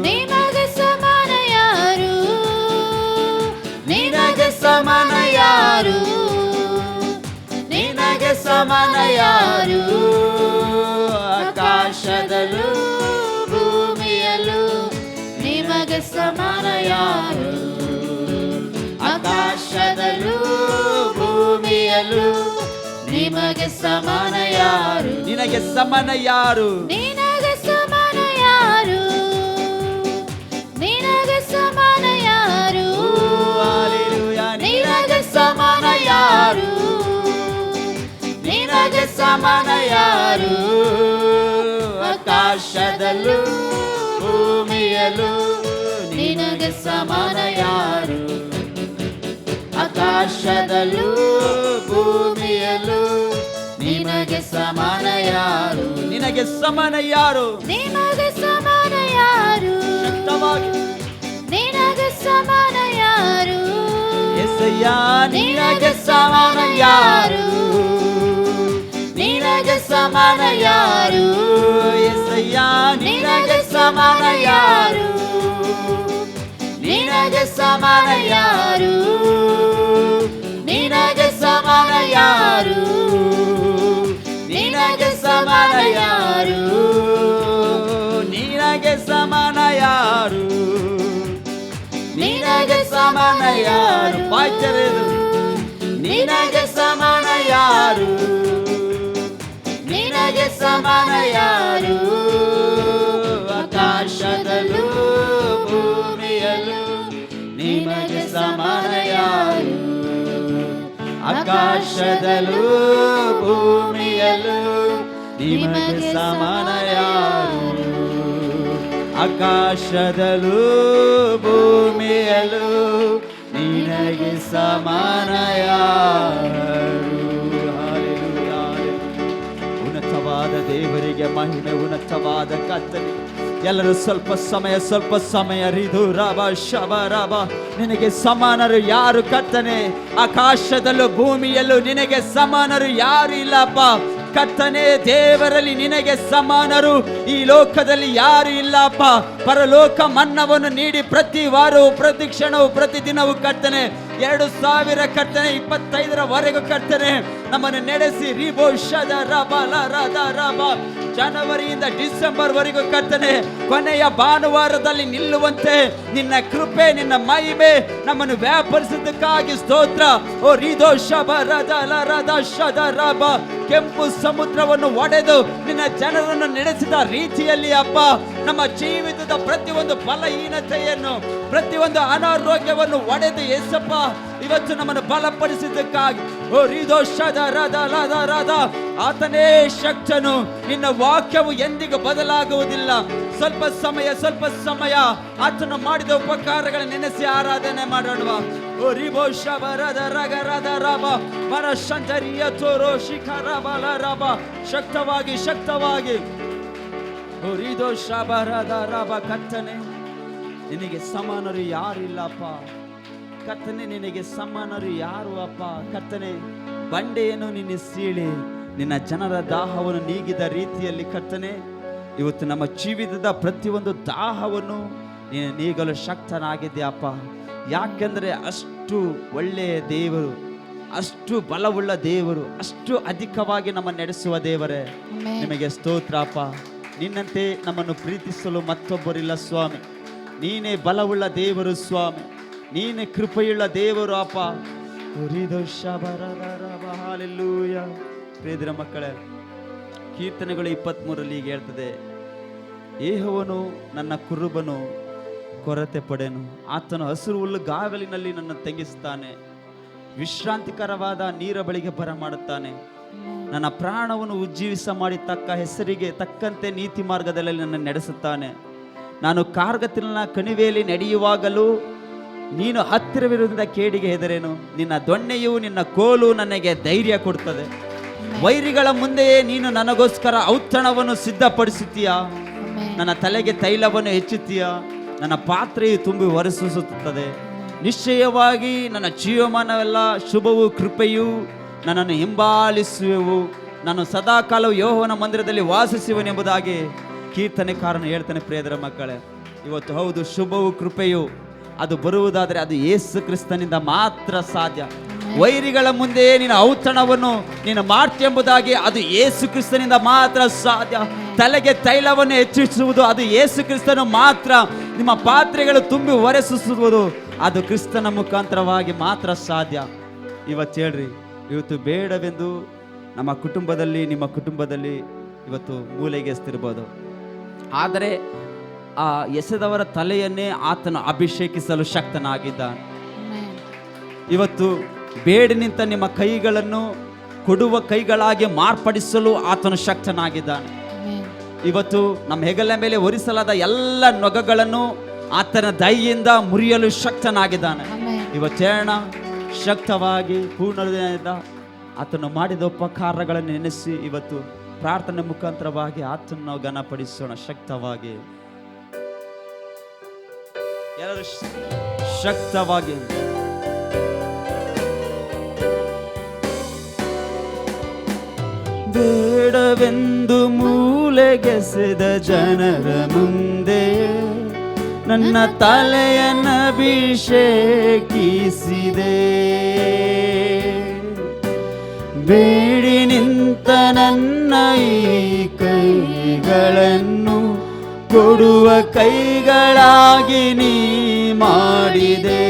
ನಿಮಗೆ ಸಮಾನ ಯಾರು, ನಿನಗೆ ಸಮಾನ ಯಾರು, ನಿನಗೆ ಸಮಾನ ಯಾರು. ಆಕಾಶದಲ್ಲೂ ಭೂಮಿಯಲ್ಲೂ ನಿಮಗೆ ಸಮಾನ ಯಾರು, ಆಕಾಶದಲ್ಲೂ ಭೂಮಿಯಲ್ಲೂ ನಿಮಗೆ ಸಮಾನ ಯಾರು. ನಿನಗೆ ಸಮಾನ ಯಾರು, ನಿನಗೆ ಸಮಾನ ಯಾರು, ನಿನಗೆ ಸಮಾನ ಯಾರು, ಹಲ್ಲೆಲೂಯಾ. ನಿನಗೆ ಸಮಾನ ಯಾರು, ನಿನಗೆ ಸಮಾನ ಯಾರು. ಆಕಾಶದಲ್ಲೂ ಭೂಮಿಯಲ್ಲೂ ನಿನಗೆ ಸಮಾನ ಯಾರು, ಆಕಾಶದಲ್ಲೂ ಭೂಮಿಯಲ್ಲೂ ನಿನಗೆ ಸಮಾನ ಯಾರು. ನಿನಗೆ ಸಮಾನ ಯಾರು, ನಿನಗೆ ಸಮಾನ ಯಾರು, ಶಕ್ತವಾಗಿ ನಿನಗೆ ಸಮಾನ ಯಾರು. ಎಸಯ್ಯ ನಿನಗೆ ಸಮಾನ ಯಾರು, ನಿನಗೆ ಸಮಾನ ಯಾರು. ಎಸಯ್ಯ ನಿನಗೆ ಸಮಾನ ಯಾರು, ನಿನಗೆ ಸಮಾನ ಯಾರು, ನಿನಗೆ ಸಮಾನ ಯಾರು, ನಿನಗೆ ಸಮಾನ ಯಾರು, ನಿನಗೆ ಸಮಾನ ಯಾರು, ನಿನಗೆ ಸಮಾನ ಯಾರು, ಪಾಯ್ಚರೇದು ನಿನಗೆ ಸಮಾನ ಯಾರು, ನಿನಗೆ ಸಮಾನ ಯಾರು, ಆಕಾಶದಲ್ಲೂ ಭೂಮಿಯಲ್ಲೂ ನಿನಗೆ ಸಮಾನ ಯಾರು, ಆಕಾಶದಲ್ಲೂ ಭೂಮಿಯಲ್ಲೂ ನಿಮಗೆ ಸಮಾನ ಯಾರು, ಆಕಾಶದಲ್ಲೂ ಭೂಮಿಯಲ್ಲೂ ನಿನಗೆ ಸಮಾನ ಯಾರು. ಹಲ್ಲೆಲೂಯಾ. ಉನ್ನತವಾದ ದೇವರಿಗೆ ಮಹಿಮೆ, ಉನ್ನತವಾದ ಕರ್ತನೆ. ಎಲ್ಲರೂ ಸ್ವಲ್ಪ ಸಮಯ ರಿದು ರಬ ಶಬ ರಬ. ನಿನಗೆ ಸಮಾನರು ಯಾರು ಕರ್ತನೆ? ಆಕಾಶದಲ್ಲೂ ಭೂಮಿಯಲ್ಲೂ ನಿನಗೆ ಸಮಾನರು ಯಾರು ಇಲ್ಲಪ್ಪ ಕರ್ತನೆ. ದೇವರಲ್ಲಿ ನಿನಗೆ ಸಮಾನರು ಈ ಲೋಕದಲ್ಲಿ ಯಾರು ಇಲ್ಲಪ್ಪ. ಪರಲೋಕ ಮನ್ನವನ್ನು ನೀಡಿ ಪ್ರತಿ ವಾರವೂ ಪ್ರತಿ ಕ್ಷಣವೂ ಪ್ರತಿದಿನವೂ ಕರ್ತನೆ 2000 ಕರ್ತನೆ 25ರವರೆಗೂ ಕರ್ತನೆ ನಮ್ಮನ್ನು ನಡೆಸಿ ರಿಬೋಷದ ರಬ ಲರದ ರಬ ಜನವರಿಯಿಂದ ಡಿಸೆಂಬರ್ ವರೆಗೂ ಕರ್ತನೆ ಕೊನೆಯ ಭಾನುವಾರದಲ್ಲಿ ನಿಲ್ಲುವಂತೆ ನಿನ್ನ ಕೃಪೆ ನಿನ್ನ ಮಹಿಮೆ ನಮ್ಮನ್ನು ವ್ಯಾಪರಿಸಿದ್ದಕ್ಕಾಗಿ ಸ್ತೋತ್ರ. ಓ ರಿದೋ ಶಬ ರದ ಲರದ ಶದ ರಬ ಕೆಂಪು ಸಮುದ್ರವನ್ನು ಒಡೆದು ನಿನ್ನ ಜನರನ್ನು ನಡೆಸಿದ ರೀತಿಯಲ್ಲಿ ಅಪ್ಪ ನಮ್ಮ ಜೀವಿತದ ಪ್ರತಿಯೊಂದು ಬಲಹೀನತೆಯನ್ನು ಪ್ರತಿಯೊಂದು ಅನಾರೋಗ್ಯವನ್ನು ಒಡೆದು ಯೇಸಪ್ಪ ಇವತ್ತು ನಮ್ಮನ್ನು ಬಲಪಡಿಸಿದ್ದಕ್ಕಾಗಿ ಓ ರಿದೋಷದ ರದ ಲದ ರದ ಆತನೇ ಶಕ್ತನು. ನಿನ್ನ ವಾಕ್ಯವು ಎಂದಿಗೂ ಬದಲಾಗುವುದಿಲ್ಲ. ಸ್ವಲ್ಪ ಸಮಯ ಆತನು ಮಾಡಿದ ಉಪಕಾರಗಳ ನೆನೆಸಿ ಆರಾಧನೆ ಮಾಡೋಣ. ಓ ರಿಬೋಷ ಬರದ ರಗ ರದ ರಬ ಮರ ಶಂತರಿಯ ತೋರೋ ಶಿಖರ ಬಲ ರಬ ಶಕ್ತವಾಗಿ ಓ ರಿದೋಷ ಬರದ ರಬ ಕರ್ತನೆ ನಿನಗೆ ಸಮಾನರು ಯಾರಿಲ್ಲಪ್ಪ ಕರ್ತನೆ. ನಿನಗೆ ಸಮಾನರು ಯಾರು ಅಪ್ಪ ಕರ್ತನೆ. ಬಂಡೆಯನ್ನು ನಿನ್ನ ಸೀಳಿ ನಿನ್ನ ಜನರ ದಾಹವನ್ನು ನೀಗಿದ ರೀತಿಯಲ್ಲಿ ಕರ್ತನೆ ಇವತ್ತು ನಮ್ಮ ಜೀವಿತದ ಪ್ರತಿಯೊಂದು ದಾಹವನ್ನು ನೀನು ನೀಗಲು ಶಕ್ತನಾಗಿದ್ಯಪ್ಪ. ಯಾಕೆಂದರೆ ಅಷ್ಟು ಒಳ್ಳೆಯ ದೇವರು, ಅಷ್ಟು ಬಲವುಳ್ಳ ದೇವರು, ಅಷ್ಟು ಅಧಿಕವಾಗಿ ನಮ್ಮ ನಡೆಸುವ ದೇವರೇ ನಿಮಗೆ ಸ್ತೋತ್ರಪ್ಪ. ನಿನ್ನಂತೆ ನಮ್ಮನ್ನು ಪ್ರೀತಿಸಲು ಮತ್ತೊಬ್ಬರಿಲ್ಲ ಸ್ವಾಮಿ. ನೀನೇ ಬಲವುಳ್ಳ ದೇವರು ಸ್ವಾಮಿ, ನೀನೇ ಕೃಪೆಯುಳ್ಳ ದೇವರು ಅಪ್ಪ. ಹಲ್ಲೆಲೂಯಾ. ಪ್ರಿಯರ ಮಕ್ಕಳೇ, ಕೀರ್ತನೆಗಳು 23ರಲ್ಲಿ ಹೀಗೆ ಹೇಳ್ತದೆ, ಯೆಹೋವನು ನನ್ನ ಕುರುಬನು ಕೊರತೆ ಪಡೆನು, ಆತನು ಹಸಿರು ಹುಲ್ಲು ಗಾವಲಿನಲ್ಲಿ ನನ್ನ ತಂಗಿಸ್ತಾನೆ, ವಿಶ್ರಾಂತಿಕರವಾದ ನೀರ ಬಳಿಗೆ ಬರಮಾಡುತ್ತಾನೆ, ನನ್ನ ಪ್ರಾಣವನ್ನು ಉಜ್ಜೀವಿಸ ಮಾಡಿ ತಕ್ಕ ಹೆಸರಿಗೆ ತಕ್ಕಂತೆ ನೀತಿ ಮಾರ್ಗದಲ್ಲಿ ನನ್ನ ನಡೆಸುತ್ತಾನೆ. ನಾನು ಕಾರ್ಗತ್ತಿನ ಕಣಿವೆಯಲ್ಲಿ ನಡೆಯುವಾಗಲೂ ನೀನು ಹತ್ತಿರವಿರುವುದರಿಂದ ಕೇಡಿಗೆ ಹೆದರೇನು, ನಿನ್ನ ದೊಣ್ಣೆಯು ನಿನ್ನ ಕೋಲು ನನಗೆ ಧೈರ್ಯ ಕೊಡ್ತದೆ. ವೈರಿಗಳ ಮುಂದೆಯೇ ನೀನು ನನಗೋಸ್ಕರ ಔತಣವನ್ನು ಸಿದ್ಧಪಡಿಸುತ್ತೀಯ, ನನ್ನ ತಲೆಗೆ ತೈಲವನ್ನು ಹೆಚ್ಚುತ್ತೀಯ, ನನ್ನ ಪಾತ್ರೆಯು ತುಂಬಿ ಹೊರಸೂಸುತ್ತದೆ. ನಿಶ್ಚಯವಾಗಿ ನನ್ನ ಜೀವಮಾನವೆಲ್ಲ ಶುಭವೂ ಕೃಪೆಯೂ ನನ್ನನ್ನು ಹಿಂಬಾಲಿಸುವೆವು, ನಾನು ಸದಾಕಾಲವು ಯೆಹೋವನ ಮಂದಿರದಲ್ಲಿ ವಾಸಿಸುವೆನೆಂಬುದಾಗಿ ಕೀರ್ತನೆಕಾರನು ಹೇಳ್ತಾನೆ. ಪ್ರಿಯರ ಮಕ್ಕಳೇ, ಇವತ್ತು ಹೌದು ಶುಭವೂ ಕೃಪೆಯು ಅದು ಬರುವುದಾದರೆ ಅದು ಯೇಸು ಕ್ರಿಸ್ತನಿಂದ ಮಾತ್ರ ಸಾಧ್ಯ. ವೈರಿಗಳ ಮುಂದೆ ನಿನ್ನ ಔತಣವನ್ನು ನೀನು ಮಾಡ್ತೆಂಬುದಾಗಿ ಅದು ಯೇಸು ಕ್ರಿಸ್ತನಿಂದ ಮಾತ್ರ ಸಾಧ್ಯ. ತಲೆಗೆ ತೈಲವನ್ನು ಹೆಚ್ಚಿಸುವುದು ಅದು ಯೇಸು ಕ್ರಿಸ್ತನು ಮಾತ್ರ. ನಿಮ್ಮ ಪಾತ್ರೆಗಳು ತುಂಬಿ ಹೊರಸೂಸುವುದು ಅದು ಕ್ರಿಸ್ತನ ಮುಖಾಂತರವಾಗಿ ಮಾತ್ರ ಸಾಧ್ಯ. ಇವತ್ತು ಹೇಳ್ರಿ, ಇವತ್ತು ಬೇಡವೆಂದು ನಮ್ಮ ಕುಟುಂಬದಲ್ಲಿ ನಿಮ್ಮ ಕುಟುಂಬದಲ್ಲಿ ಇವತ್ತು ಮೂಲೆಗೆ ಎಸ್ತಿರ್ಬೋದು, ಆದರೆ ಆ ಎಸೆದವರ ತಲೆಯನ್ನೇ ಆತನು ಅಭಿಷೇಕಿಸಲು ಶಕ್ತನಾಗಿದ್ದಾನೆ. ಇವತ್ತು ಬೇಡಿ ನಿಂತ ನಿಮ್ಮ ಕೈಗಳನ್ನು ಕೊಡುವ ಕೈಗಳಾಗಿ ಮಾರ್ಪಡಿಸಲು ಆತನು ಶಕ್ತನಾಗಿದ್ದಾನೆ. ಇವತ್ತು ನಮ್ಮ ಹೆಗಲ ಮೇಲೆ ಹೊರಿಸಲಾದ ಎಲ್ಲ ನೊಗಗಳನ್ನು ಆತನ ದಯೆಯಿಂದ ಮುರಿಯಲು ಶಕ್ತನಾಗಿದ್ದಾನೆ. ಇವತ್ತೇಣ ಶಕ್ತವಾಗಿ ಪೂರ್ಣದಿಂದ ಆತನು ಮಾಡಿದ ಉಪಕಾರಗಳನ್ನು ನೆನೆಸಿ ಇವತ್ತು ಪ್ರಾರ್ಥನೆ ಮುಖಾಂತರವಾಗಿ ಆತನ ನಾವು ಘನಪಡಿಸೋಣ. ಶಕ್ತವಾಗಿ ಎಲ್ಲರೂ ಶಕ್ತವಾಗಿ ಬೇಡವೆಂದು ಮೂಲೆಗೆಸೆದ ಜನರ ಮುಂದೆ ನನ್ನ ತಲೆಯನ್ನು ಅಭಿಷೇಕಿಸಿದೆ. ಬೇಡಿ ನಿಂತ ನನ್ನ ಈ ಕೈಗಳನ್ನು ಕೊಡುವ ಕೈಗಳಾಗಿ ನೀ ಮಾಡಿದೆ.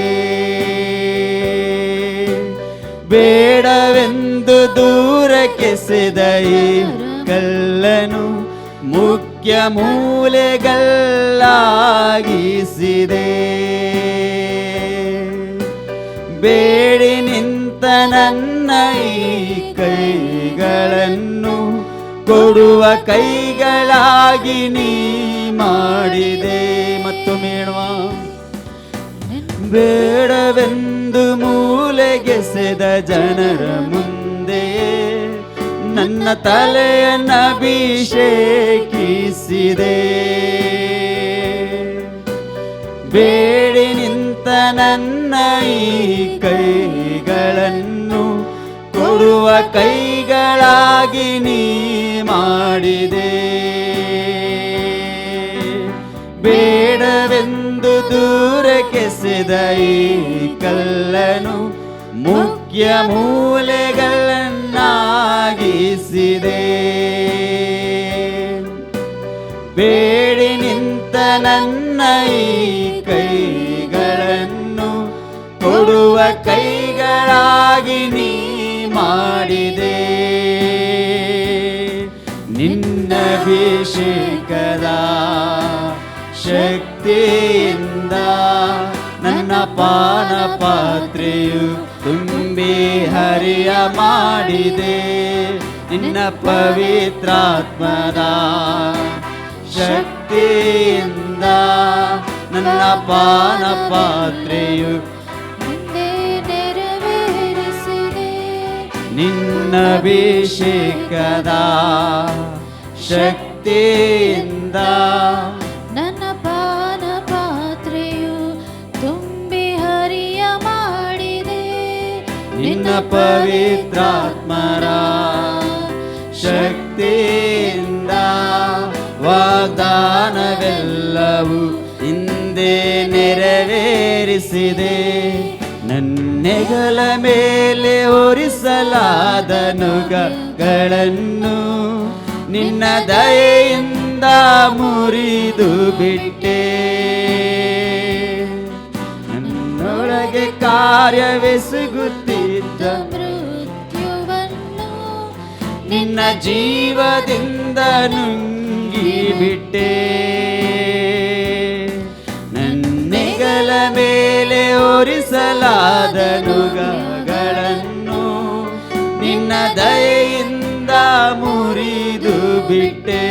ಬೇಡವೆಂದು ದೂರಕ್ಕೆಸೆದ ಈ ಕಲ್ಲನು ಮುಖ್ಯ ಮೂಲೆಗಲ್ಲಾಗಿಸಿದೆ. ಬೇಡಿ ನಿಂತ ನನ್ನ ಈ ಕೈಗಳನ್ನು ಕೊಡುವ ಕೈಗಳಾಗಿ ನೀ ಮಾಡಿದೆ. ಮತ್ತು ಮೇಳುವ ಬೇಡವೆಂದು ಮೂಲೆಗೆಸೆದ ಜನರ ಮುಂದೆ ನನ್ನ ತಲೆಯನ್ನು ಅಭಿಷೇಕಿಸಿದೆ. ಬೇಡಿ ನಿಂತ ನನ್ನ ಈ ಕೈಗಳನ್ನು ಕೊಡುವ ಕೈಗಳಾಗಿ ನೀ ಮಾಡಿದೆ. ಬೇಡವೆಂದು ದೂರಕ್ಕೆಸೆದ ಈ ಕಲ್ಲನು ಮುಖ್ಯ ಮೂಲೆಗಳನ್ನಾಗಿಸಿದೆ. ಬೇಡಿ ನಿಂತ ನನ್ನ ಈ ಕೈಗಳನ್ನು ಕೊಡುವ ಕೈಗಳಾಗಿ ನೀ ಮಾಡಿದೆ. ನಿನ್ನ ಅಭಿಷೇಕದ ಶಕ್ತಿಯಿಂದ ನನ್ನ ಪಾನ ಪಾತ್ರೆಯು ತುಂಬಿ ಹರಿಯ ಮಾಡಿದೆ. ನಿನ್ನ ಪವಿತ್ರಾತ್ಮದ ಶಕ್ತಿಯಿಂದ ನನ್ನ ಪಾನ ಪಾತ್ರೆಯು ನೆರವೇರಿಸಿದೆ. ನಿನ್ನ ಅಭಿಷೇಕದ ಶಕ್ತಿಯಿಂದ ನನ್ನ ಪಾನ ಪಾತ್ರೆಯು ತುಂಬಿ ಹರಿಯ ಮಾಡಿದೆ. ನಿನ್ನ ಪವಿತ್ರಾತ್ಮರ ಶಕ್ತಿಯಿಂದ ವಾಗ್ದಾನವೆಲ್ಲವೂ ಹಿಂದೆ ನೆರವೇರಿಸಿದೆ. ನನ್ನೆಗಳ ಮೇಲೆ ಹೊರಿಸಲಾದ ನುಗಗಳನ್ನು ನಿನ್ನ ದಯೆಯಿಂದ ಮುರಿದು ಬಿಟ್ಟೆ. ನನ್ನೊಳಗೆ ಕಾರ್ಯವೆಸಗುತ್ತಿದ್ದ ಮೃತ್ಯುವನ್ನು ನಿನ್ನ ಜೀವದಿಂದ ನುಂಗಿಬಿಟ್ಟೆ. ನನ್ನೆಗಳ ಮೇಲೆ ಹೊರಿಸಲಾದ ನುಗಗಳನ್ನು ನಿನ್ನ ದಯೆಯಿಂದ ಮುರಿದು ಬಿಟ್ಟೆ.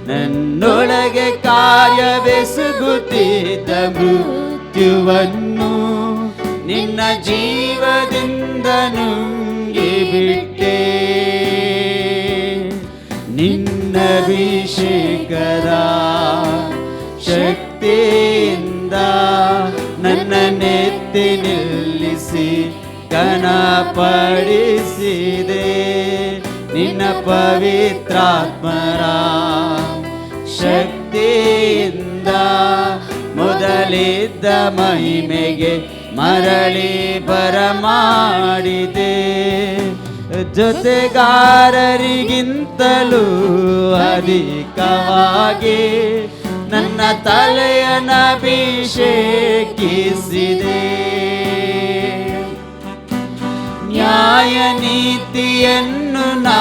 ನನ್ನೊಳಗೆ ಕಾರ್ಯವೆಸಗುತ್ತಿದ್ದ ಮೃತ್ಯುವನ್ನು ನಿನ್ನ ಜೀವದಿಂದ ನುಂಗಿಬಿಟ್ಟೆ. ನಿನ್ನ ಅಭಿಷೇಕದ ಶಕ್ತಿಯಿಂದ ನನ್ನ ನೆತ್ತಿ ನಿಲ್ಲಿಸಿ ಘನಪಡಿಸಿದೆ. ನಿನ್ನ ಪವಿತ್ರಾತ್ಮರ ಶಕ್ತಿಯಿಂದ ಮೊದಲಿದ್ದ ಮಹಿಮೆಗೆ ಮರಳಿ ಬರಮಾಡಿದೆ. ಜೊತೆಗಾರರಿಗಿಂತಲೂ ಅಧಿಕವಾಗಿ ನನ್ನ ತಲೆಯನ್ನು ಅಭಿಷೇಕಿಸಿದೆ. ನ್ಯಾಯ ನೀತಿಯನ್ನು ನಾ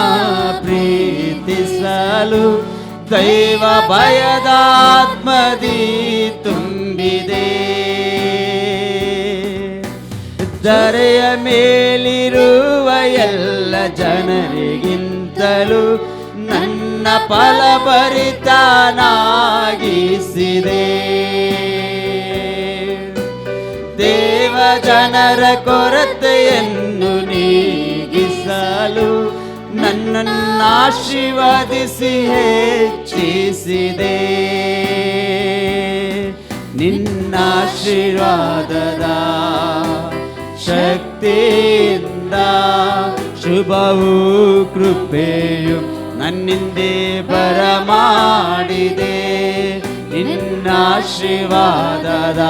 ಪ್ರೀತಿಸಲು ದೈವ ಭಯದ ಆತ್ಮದಿ ತುಂಬಿದೆ. ಧರೆಯ ಮೇಲಿರುವ ಎಲ್ಲ ಜನರಿಗಿಂತಲೂ ನನ್ನ ಫಲಭರಿತನಾಗಿಸಿದೆ. ದೇವ ಜನರ ಕೊರತೆಯನ್ನು ನೀಗಿಸಲು ನನ್ನನ್ನು ಆಶೀರ್ವದಿಸಿ ಹೆಚ್ಚಿಸಿದೆ. ನಿನ್ನ ಆಶೀರ್ವಾದದ ಶಕ್ತಿಯಿಂದ ಶುಭವೂ ಕೃಪೆಯು ನನ್ನಿಂದೆ ಬರಮಾಡಿದೆ. ನಿನ್ನಾಶೀರ್ವಾದದ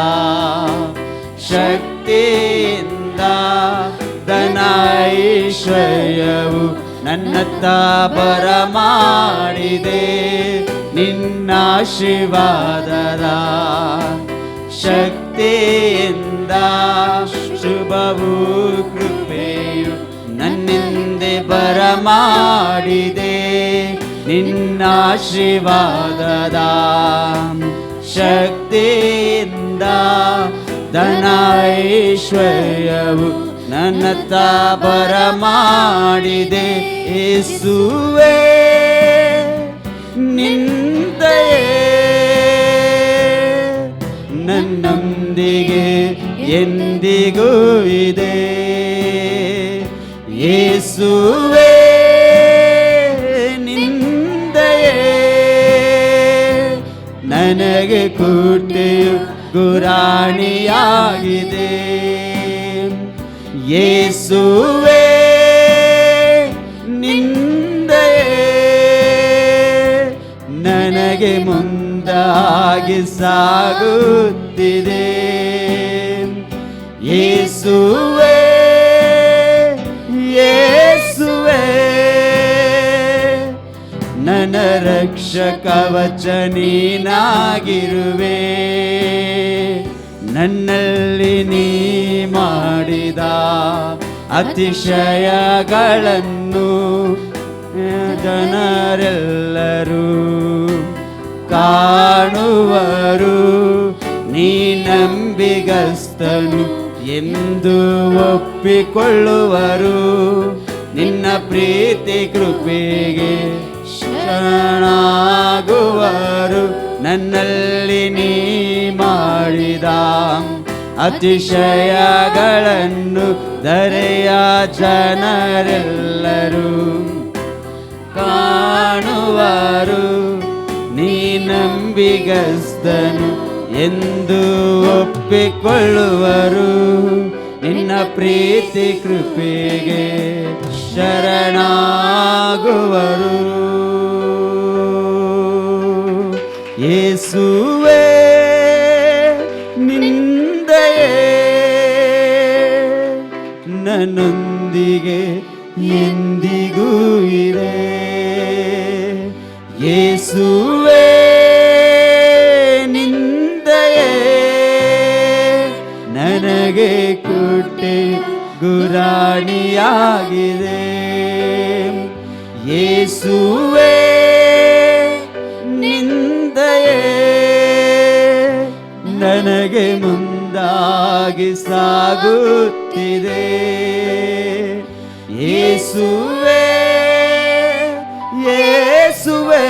ಶಕ್ತಿಯಿಂದ ಧನ ಐಶ್ವರ್ಯವು ನನ್ನತ್ತ ಬರಮಾಡಿದೆ. ನಿನ್ನಾಶೀರ್ವಾದದ ಶಕ್ತಿಯಿಂದ ಶುಭವೂ ಕೃಪೆಯು ನನ್ನಿಂದೆ ಬರಮಾಡಿದೆ. ನಿನ್ನಾಶೀರ್ವಾದದ ಶಕ್ತಿಯಿಂದ ಧನ ಐಶ್ವರ್ಯವು ನನ್ನತ್ತ ಬರಮಾಡಿದೆ. ಯೇಸುವೇ ನಿಂದೆಯೇ ನನ್ನೊಂದಿಗೆ ಎಂದಿಗೂ ಇದೆ. ಯೇಸುವೇ ನಿಂದೆಯೇ ನನಗೆ ಕೋಟೆಯು ಗುರಾಣಿಯಾಗಿದೆ. ಯೇಸುವೇ ನಿಂದೆಯೇ ನನಗೆ ಮುಂದಾಗಿ ಸಾಗುತ್ತಿದೆ. ಯೇಸುವೇ ಯೇಸುವೇ ನನ್ನ ರಕ್ಷಕವಚ ನೀನಾಗಿರುವೆ. ನನ್ನಲ್ಲಿ ನೀ ಮಾಡಿದ ಅತಿಶಯಗಳನ್ನು ಜನರೆಲ್ಲರೂ ಕಾಣುವರು. ನೀ ನಂಬಿಗಸ್ತನು ಎಂದು ಒಪ್ಪಿಕೊಳ್ಳುವರು. ನಿನ್ನ ಪ್ರೀತಿ ಕೃಪೆಗೆ ಶರಣಾಗುವರು. ನನ್ನಲ್ಲಿ ನೀ ಮಾಡಿದ ಅತಿಶಯಗಳನ್ನು ಧರೆಯ ಜನರೆಲ್ಲರೂ ಕಾಣುವರು. ನೀ ನಂಬಿಗಸ್ತನು ಎಂದು ಒಪ್ಪಿಕೊಳ್ಳುವರು. ನಿನ್ನ ಪ್ರೀತಿ ಕೃಪೆಗೆ ಶರಣಾಗುವರು. ಯೇಸುವೇ ನಿಂದೆಯೇ ನನ್ನೊಂದಿಗೆ ಎಂದಿಗೂ ಇದೆ. ಯೇಸುವೇ ನಿಂದೆಯೇ ನನಗೆ ಕೋಟೆ ಗುರಾಣಿಯಾಗಿದೆ. ಯೇಸುವೇ ನಿಂದೆಯೇ ನನಗೆ ಮುಂದಾಗಿ ಸಾಗುತ್ತಿದೆ. ಯೇಸುವೇ ಯೇಸುವೇ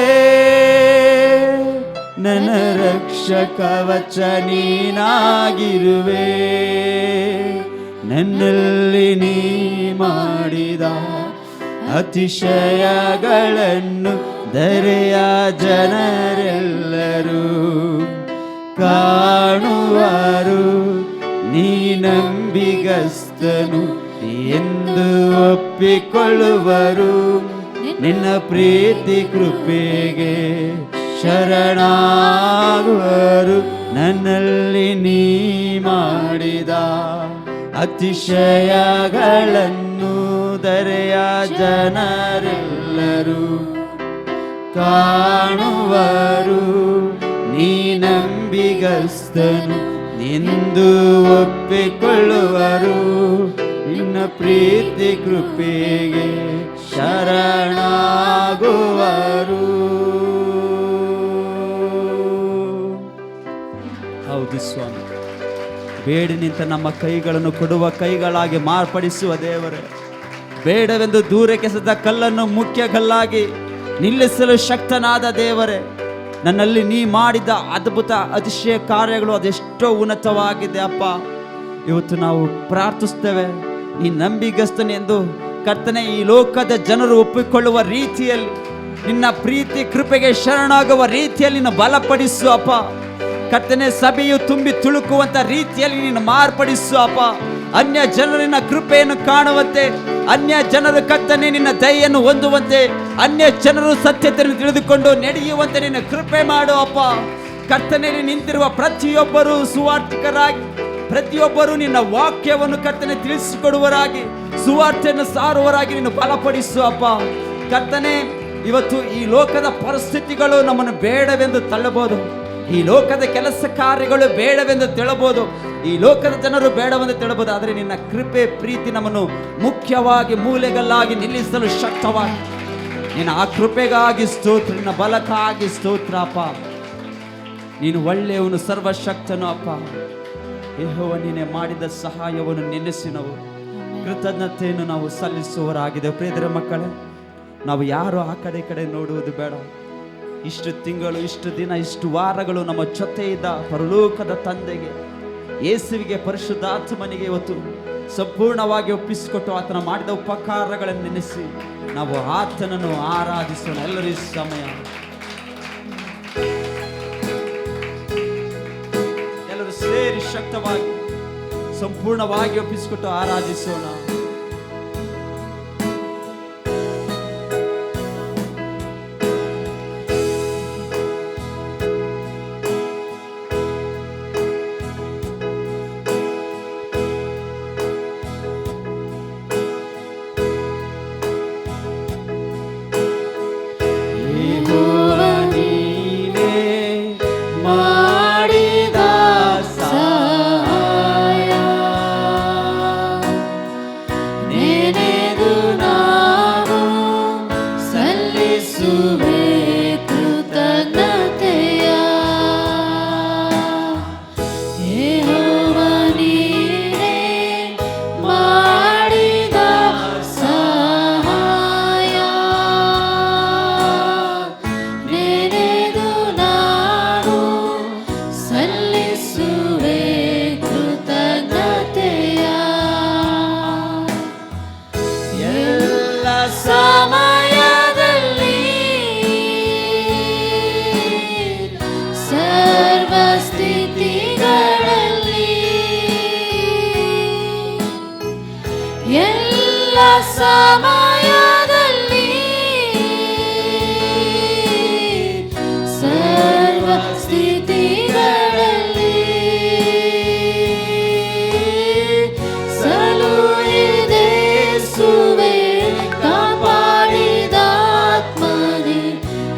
ನನ್ನ ರಕ್ಷಕವಚ ನೀನಾಗಿರುವೆ. ನನ್ನಲ್ಲಿ ನೀ ಮಾಡಿದ ಅತಿಶಯಗಳನ್ನು ಧರೆಯ ಜನರೆಲ್ಲರೂ ಕಾಣುವರು. ನೀ ನಂಬಿಗಸ್ತನು ಎಂದು ಒಪ್ಪಿಕೊಳ್ಳುವರು. ನಿನ್ನ ಪ್ರೀತಿ ಕೃಪೆಗೆ ಶರಣಾಗುವರು. ನನ್ನಲ್ಲಿ ನೀ ಮಾಡಿದ ಅತಿಶಯಗಳನ್ನು ಧರೆಯ ಜನರೆಲ್ಲರೂ ಕಾಣುವರು. ನೀ ನಂಬಿಗಸ್ತನು ಎಂದು ಒಪ್ಪಿಕೊಳ್ಳುವರು. ನಿನ್ನ ಪ್ರೀತಿ ಕೃಪೆಗೆ ಶರಣಾಗುವರು. ಹೌದು ಸ್ವಾಮಿ, ಬೇಡಿ ನಿಂತ ನಮ್ಮ ಕೈಗಳನ್ನು ಕೊಡುವ ಕೈಗಳಾಗಿ ಮಾರ್ಪಡಿಸುವ ದೇವರೇ, ಬೇಡವೆಂದು ದೂರಕ್ಕೆಸೆದ ಕಲ್ಲನ್ನು ಮುಖ್ಯ ಕಲ್ಲಾಗಿ ನಿಲ್ಲಿಸಲು ಶಕ್ತನಾದ ದೇವರೇ, ನನ್ನಲ್ಲಿ ನೀ ಮಾಡಿದ ಅದ್ಭುತ ಅತಿಶಯ ಕಾರ್ಯಗಳು ಅದೆಷ್ಟೋ ಉನ್ನತವಾಗಿದೆ ಅಪ್ಪ. ಇವತ್ತು ನಾವು ಪ್ರಾರ್ಥಿಸ್ತೇವೆ, ನೀ ನಂಬಿಗಸ್ತನೆಂದು ಕರ್ತನೆ ಈ ಲೋಕದ ಜನರು ಒಪ್ಪಿಕೊಳ್ಳುವ ರೀತಿಯಲ್ಲಿ, ನಿನ್ನ ಪ್ರೀತಿ ಕೃಪೆಗೆ ಶರಣಾಗುವ ರೀತಿಯಲ್ಲಿ ನೀನು ಬಲಪಡಿಸು ಅಪ್ಪ. ಕರ್ತನೆ, ಸಭೆಯು ತುಂಬಿ ತುಳುಕುವಂತ ರೀತಿಯಲ್ಲಿ ನೀನು ಮಾರ್ಪಡಿಸು ಅಪ್ಪ. ಅನ್ಯ ಜನರಿನ ಕೃಪೆಯನ್ನು ಕಾಣುವಂತೆ, ಅನ್ಯ ಜನರು ಕರ್ತನೆ ನಿನ್ನ ದಯೆಯನ್ನು ಹೊಂದುವಂತೆ, ಅನ್ಯ ಜನರು ಸತ್ಯತೆಯನ್ನು ತಿಳಿದುಕೊಂಡು ನಡೆಯುವಂತೆ ನಿನ್ನ ಕೃಪೆ ಮಾಡು ಅಪ್ಪ. ಕರ್ತನಲ್ಲಿ ನಿಂತಿರುವ ಪ್ರತಿಯೊಬ್ಬರು ಸುವಾರ್ತಿಕರಾಗಿ, ಪ್ರತಿಯೊಬ್ಬರು ನಿನ್ನ ವಾಕ್ಯವನ್ನು ಕರ್ತನೆ ತಿಳಿಸಿಕೊಡುವರಾಗಿ, ಸುವಾರ್ತೆಯನ್ನು ಸಾರುವರಾಗಿ ನಿನ್ನ ಬಲಪಡಿಸು ಅಪ್ಪ. ಕರ್ತನೆ, ಇವತ್ತು ಈ ಲೋಕದ ಪರಿಸ್ಥಿತಿಗಳು ನಮ್ಮನ್ನು ಬೇಡವೆಂದು ತಳ್ಳಬಹುದು, ಈ ಲೋಕದ ಕೆಲಸ ಕಾರ್ಯಗಳು ಬೇಡವೆಂದು ತಿಳಬಹುದು, ಈ ಲೋಕದ ಜನರು ಬೇಡವೆಂದು ತಿಳಬಹುದು. ಆದರೆ ನಿನ್ನ ಕೃಪೆ ಪ್ರೀತಿ ನಮ್ಮನ್ನು ಮುಖ್ಯವಾಗಿ ಮೂಲೆಗಲ್ಲಾಗಿ ನಿಲ್ಲಿಸಲು ಶಕ್ತವಾಗಿ, ನಿನ್ನ ಆ ಕೃಪೆಗಾಗಿ ಸ್ತೋತ್ರ, ನಿನ್ನ ಬಲಕ್ಕಾಗಿ ಸ್ತೋತ್ರ ಅಪ್ಪ. ನೀನು ಒಳ್ಳೆಯವನು, ಸರ್ವಶಕ್ತನು ಅಪ್ಪ. ಯೆಹೋವ ನೀನೇ ಮಾಡಿದ ಸಹಾಯವನ್ನು ನೆನೆಸಿ ನಾವು ಕೃತಜ್ಞತೆಯನ್ನು ನಾವು ಸಲ್ಲಿಸುವವರಾಗಿದೆ. ಪ್ರಿಯರ ಮಕ್ಕಳೇ, ನಾವು ಯಾರು ಆ ಕಡೆ ಈ ಕಡೆ ನೋಡುವುದು ಬೇಡ. ಇಷ್ಟು ತಿಂಗಳು, ಇಷ್ಟು ದಿನ, ಇಷ್ಟು ವಾರಗಳು ನಮ್ಮ ಜೊತೆ ಇದ್ದ ಪರಲೋಕದ ತಂದೆಗೆ, ಯೇಸುವಿಗೆ, ಪರಿಶುದ್ಧಾತ್ಮನಿಗೆ ಇವತ್ತು ಸಂಪೂರ್ಣವಾಗಿ ಒಪ್ಪಿಸಿಕೊಟ್ಟು ಆತನ ಮಾಡಿದ ಉಪಕಾರಗಳನ್ನು ನೆನೆಸಿ ನಾವು ಆತನನ್ನು ಆರಾಧಿಸೋಣ. ಎಲ್ಲರೂ ಸಮಯ ಎಲ್ಲರೂ ಸೇರಿ ಶಕ್ತವಾಗಿ ಸಂಪೂರ್ಣವಾಗಿ ಒಪ್ಪಿಸಿಕೊಟ್ಟು ಆರಾಧಿಸೋಣ. ಸಮಯದಲ್ಲಿ ಸರ್ವ ಸ್ಥಿತಿಗಳಲ್ಲಿ ಸಲುಹಿದೆಸುವೆ ಕಾಪಾಡಿದಾತ್ಮನೇ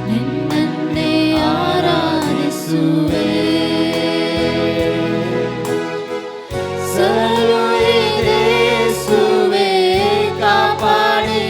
ನಿನ್ನನ್ನೇ ಆರಾಧಿಸುವೆ. ಸಲುಹಿದೆಸುವೆ ಕಾಪಾಡಿ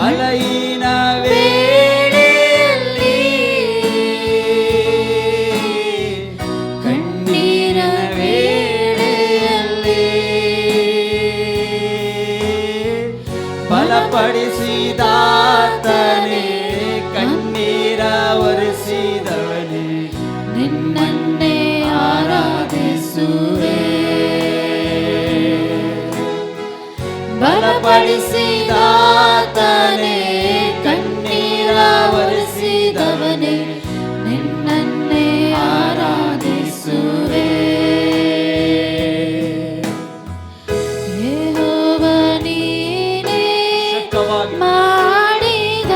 ಬಲಹೀನ ವೇಳೆಯಲ್ಲಿ ಕಣ್ಣೀರ ವೇಳೆಯಲ್ಲಿ ಬಲಪಡಿಸಿದಾತನೇ ಕಣ್ಣೀರ ಒರೆಸಿದವನೇ ನಿನ್ನನ್ನೇ ಆರಾಧಿಸುವೆ. ಬಲಪಡಿಸಿದಾತನೇ ಕಣ್ಣೀರ ಒರೆಸಿದವನೇ ನಿನ್ನನ್ನೇ ಆರಾಧಿಸುವೆ. ಯೆಹೋವ ನೀನೇ ಮಾಡಿದ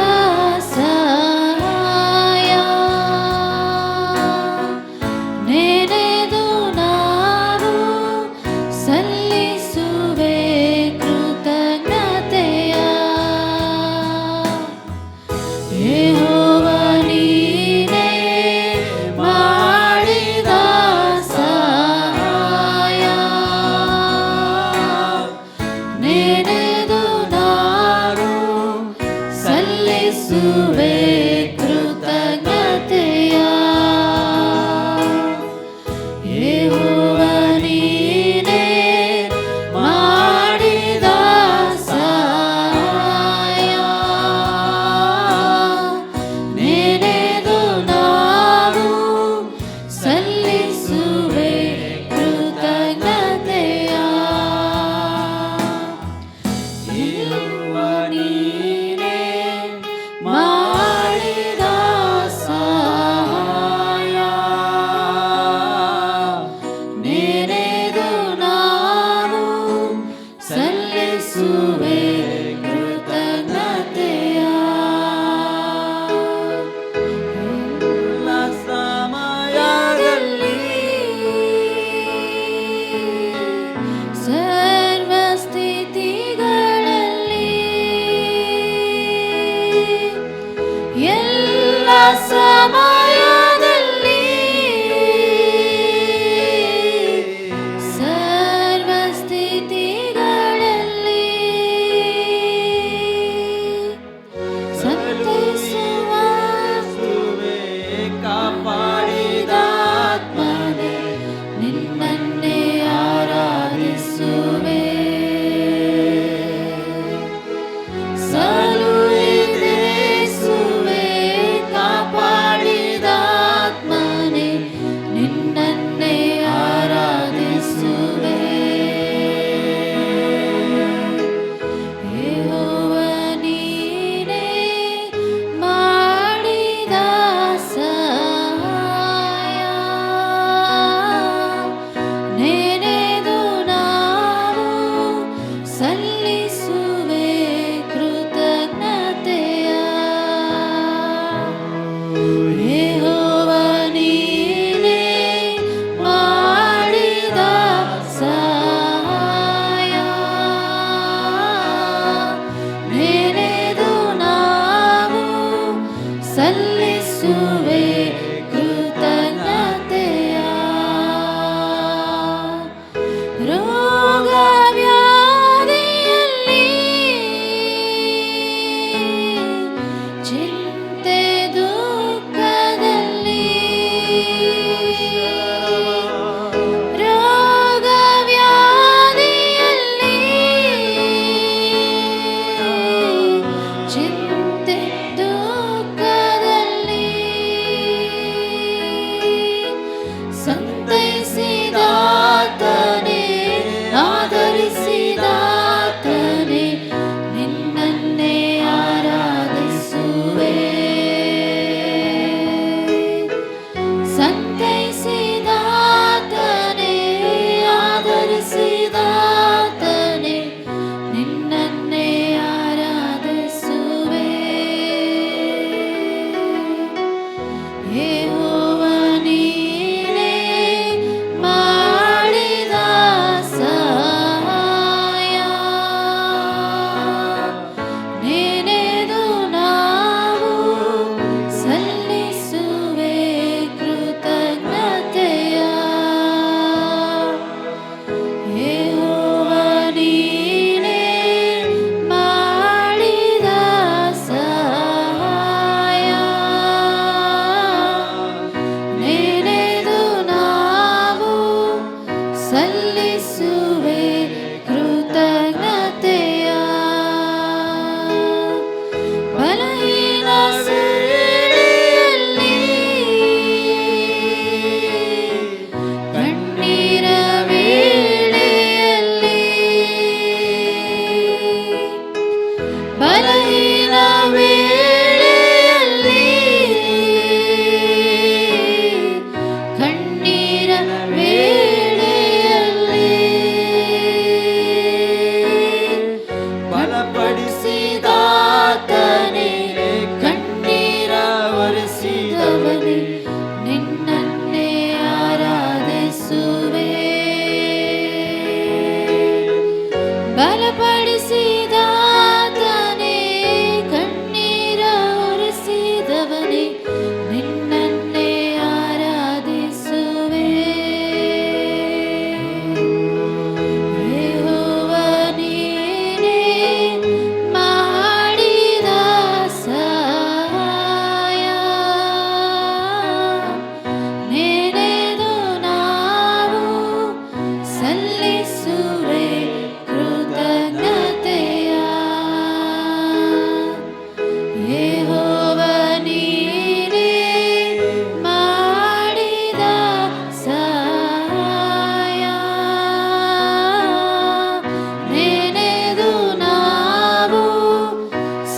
ಸಹಾಯ ನೆನೆದು ನಾವು ಸಲ್ಲಿಸುವೆ ಕೃತಜ್ಞತೆಯ. ಯೆಹೋವ ನೀನೇ ಮಾಡಿದ ಸಹಾಯ ನೆನೆದು ನಾನು ಸಲ್ಲಿಸುವೆ ಕೃತಜ್ಞತೆಯ. ಯೆಹೋವ ನೀನೇ ಮಾಡಿದ ಸಹಾಯ ನೆನೆದು ನಾನು ಸಲ್ಲಿಸುವೆ ಕೃತಜ್ಞತೆಯ. ಯೆಹೋವ ನೀನೇ ಮಾಡಿದ ಸಹಾಯ ನೆನೆದು ನಾನು ಸಲ್ಲಿಸುವೆ ಕೃತಜ್ಞತೆಯ. ಎಲ್ಲ ಸಮಯದಲ್ಲಿ ಸರ್ವ ಸ್ಥಿತಿಗಳಲ್ಲಿ ಎಲ್ಲ ಸಮಯದಲ್ಲಿ ಸರ್ವ ಸ್ಥಿತಿಗಳಲ್ಲಿ ಸಂತೈಸುವ ಸುವೆ ಕಾಪಾಡಿದಾತ್ಮನೇ ನಿನ್ನನ್ನೇ ಆರಾಧಿಸುವೆ. ಸಲುಹಿಸುವೆ ಕಾಪಾಡಿದಾತ್ಮನೇ ನಿನ್ನನ್ನೇ ಆರಾಧಿಸುವೆ. ಯೆಹೋವ ನೀನೇ ಮಾಡಿದ ಸಹಾಯ ನೆನೆದು ನಾವು ಸಲ್ಲಿಸುವೆ ಕೃತಜ್ಞತೆಯ. ಯೆಹೋವ ನೀನೇ ಮಾಡಿದ ಸಹಾಯ ನೆನೆದು ನಾವು ಸಲ್ಲಿಸುವೆ ಕೃತಜ್ಞತೆಯ. ರೋಗ ವ್ಯಾಧಿಯಲ್ಲಿ ಚಿಂತೆ ದುಃಖದಲ್ಲಿ ರೋಗ ವ್ಯಾಧಿಯಲ್ಲಿ ಚಿಂತೆ ದುಃಖದಲ್ಲಿ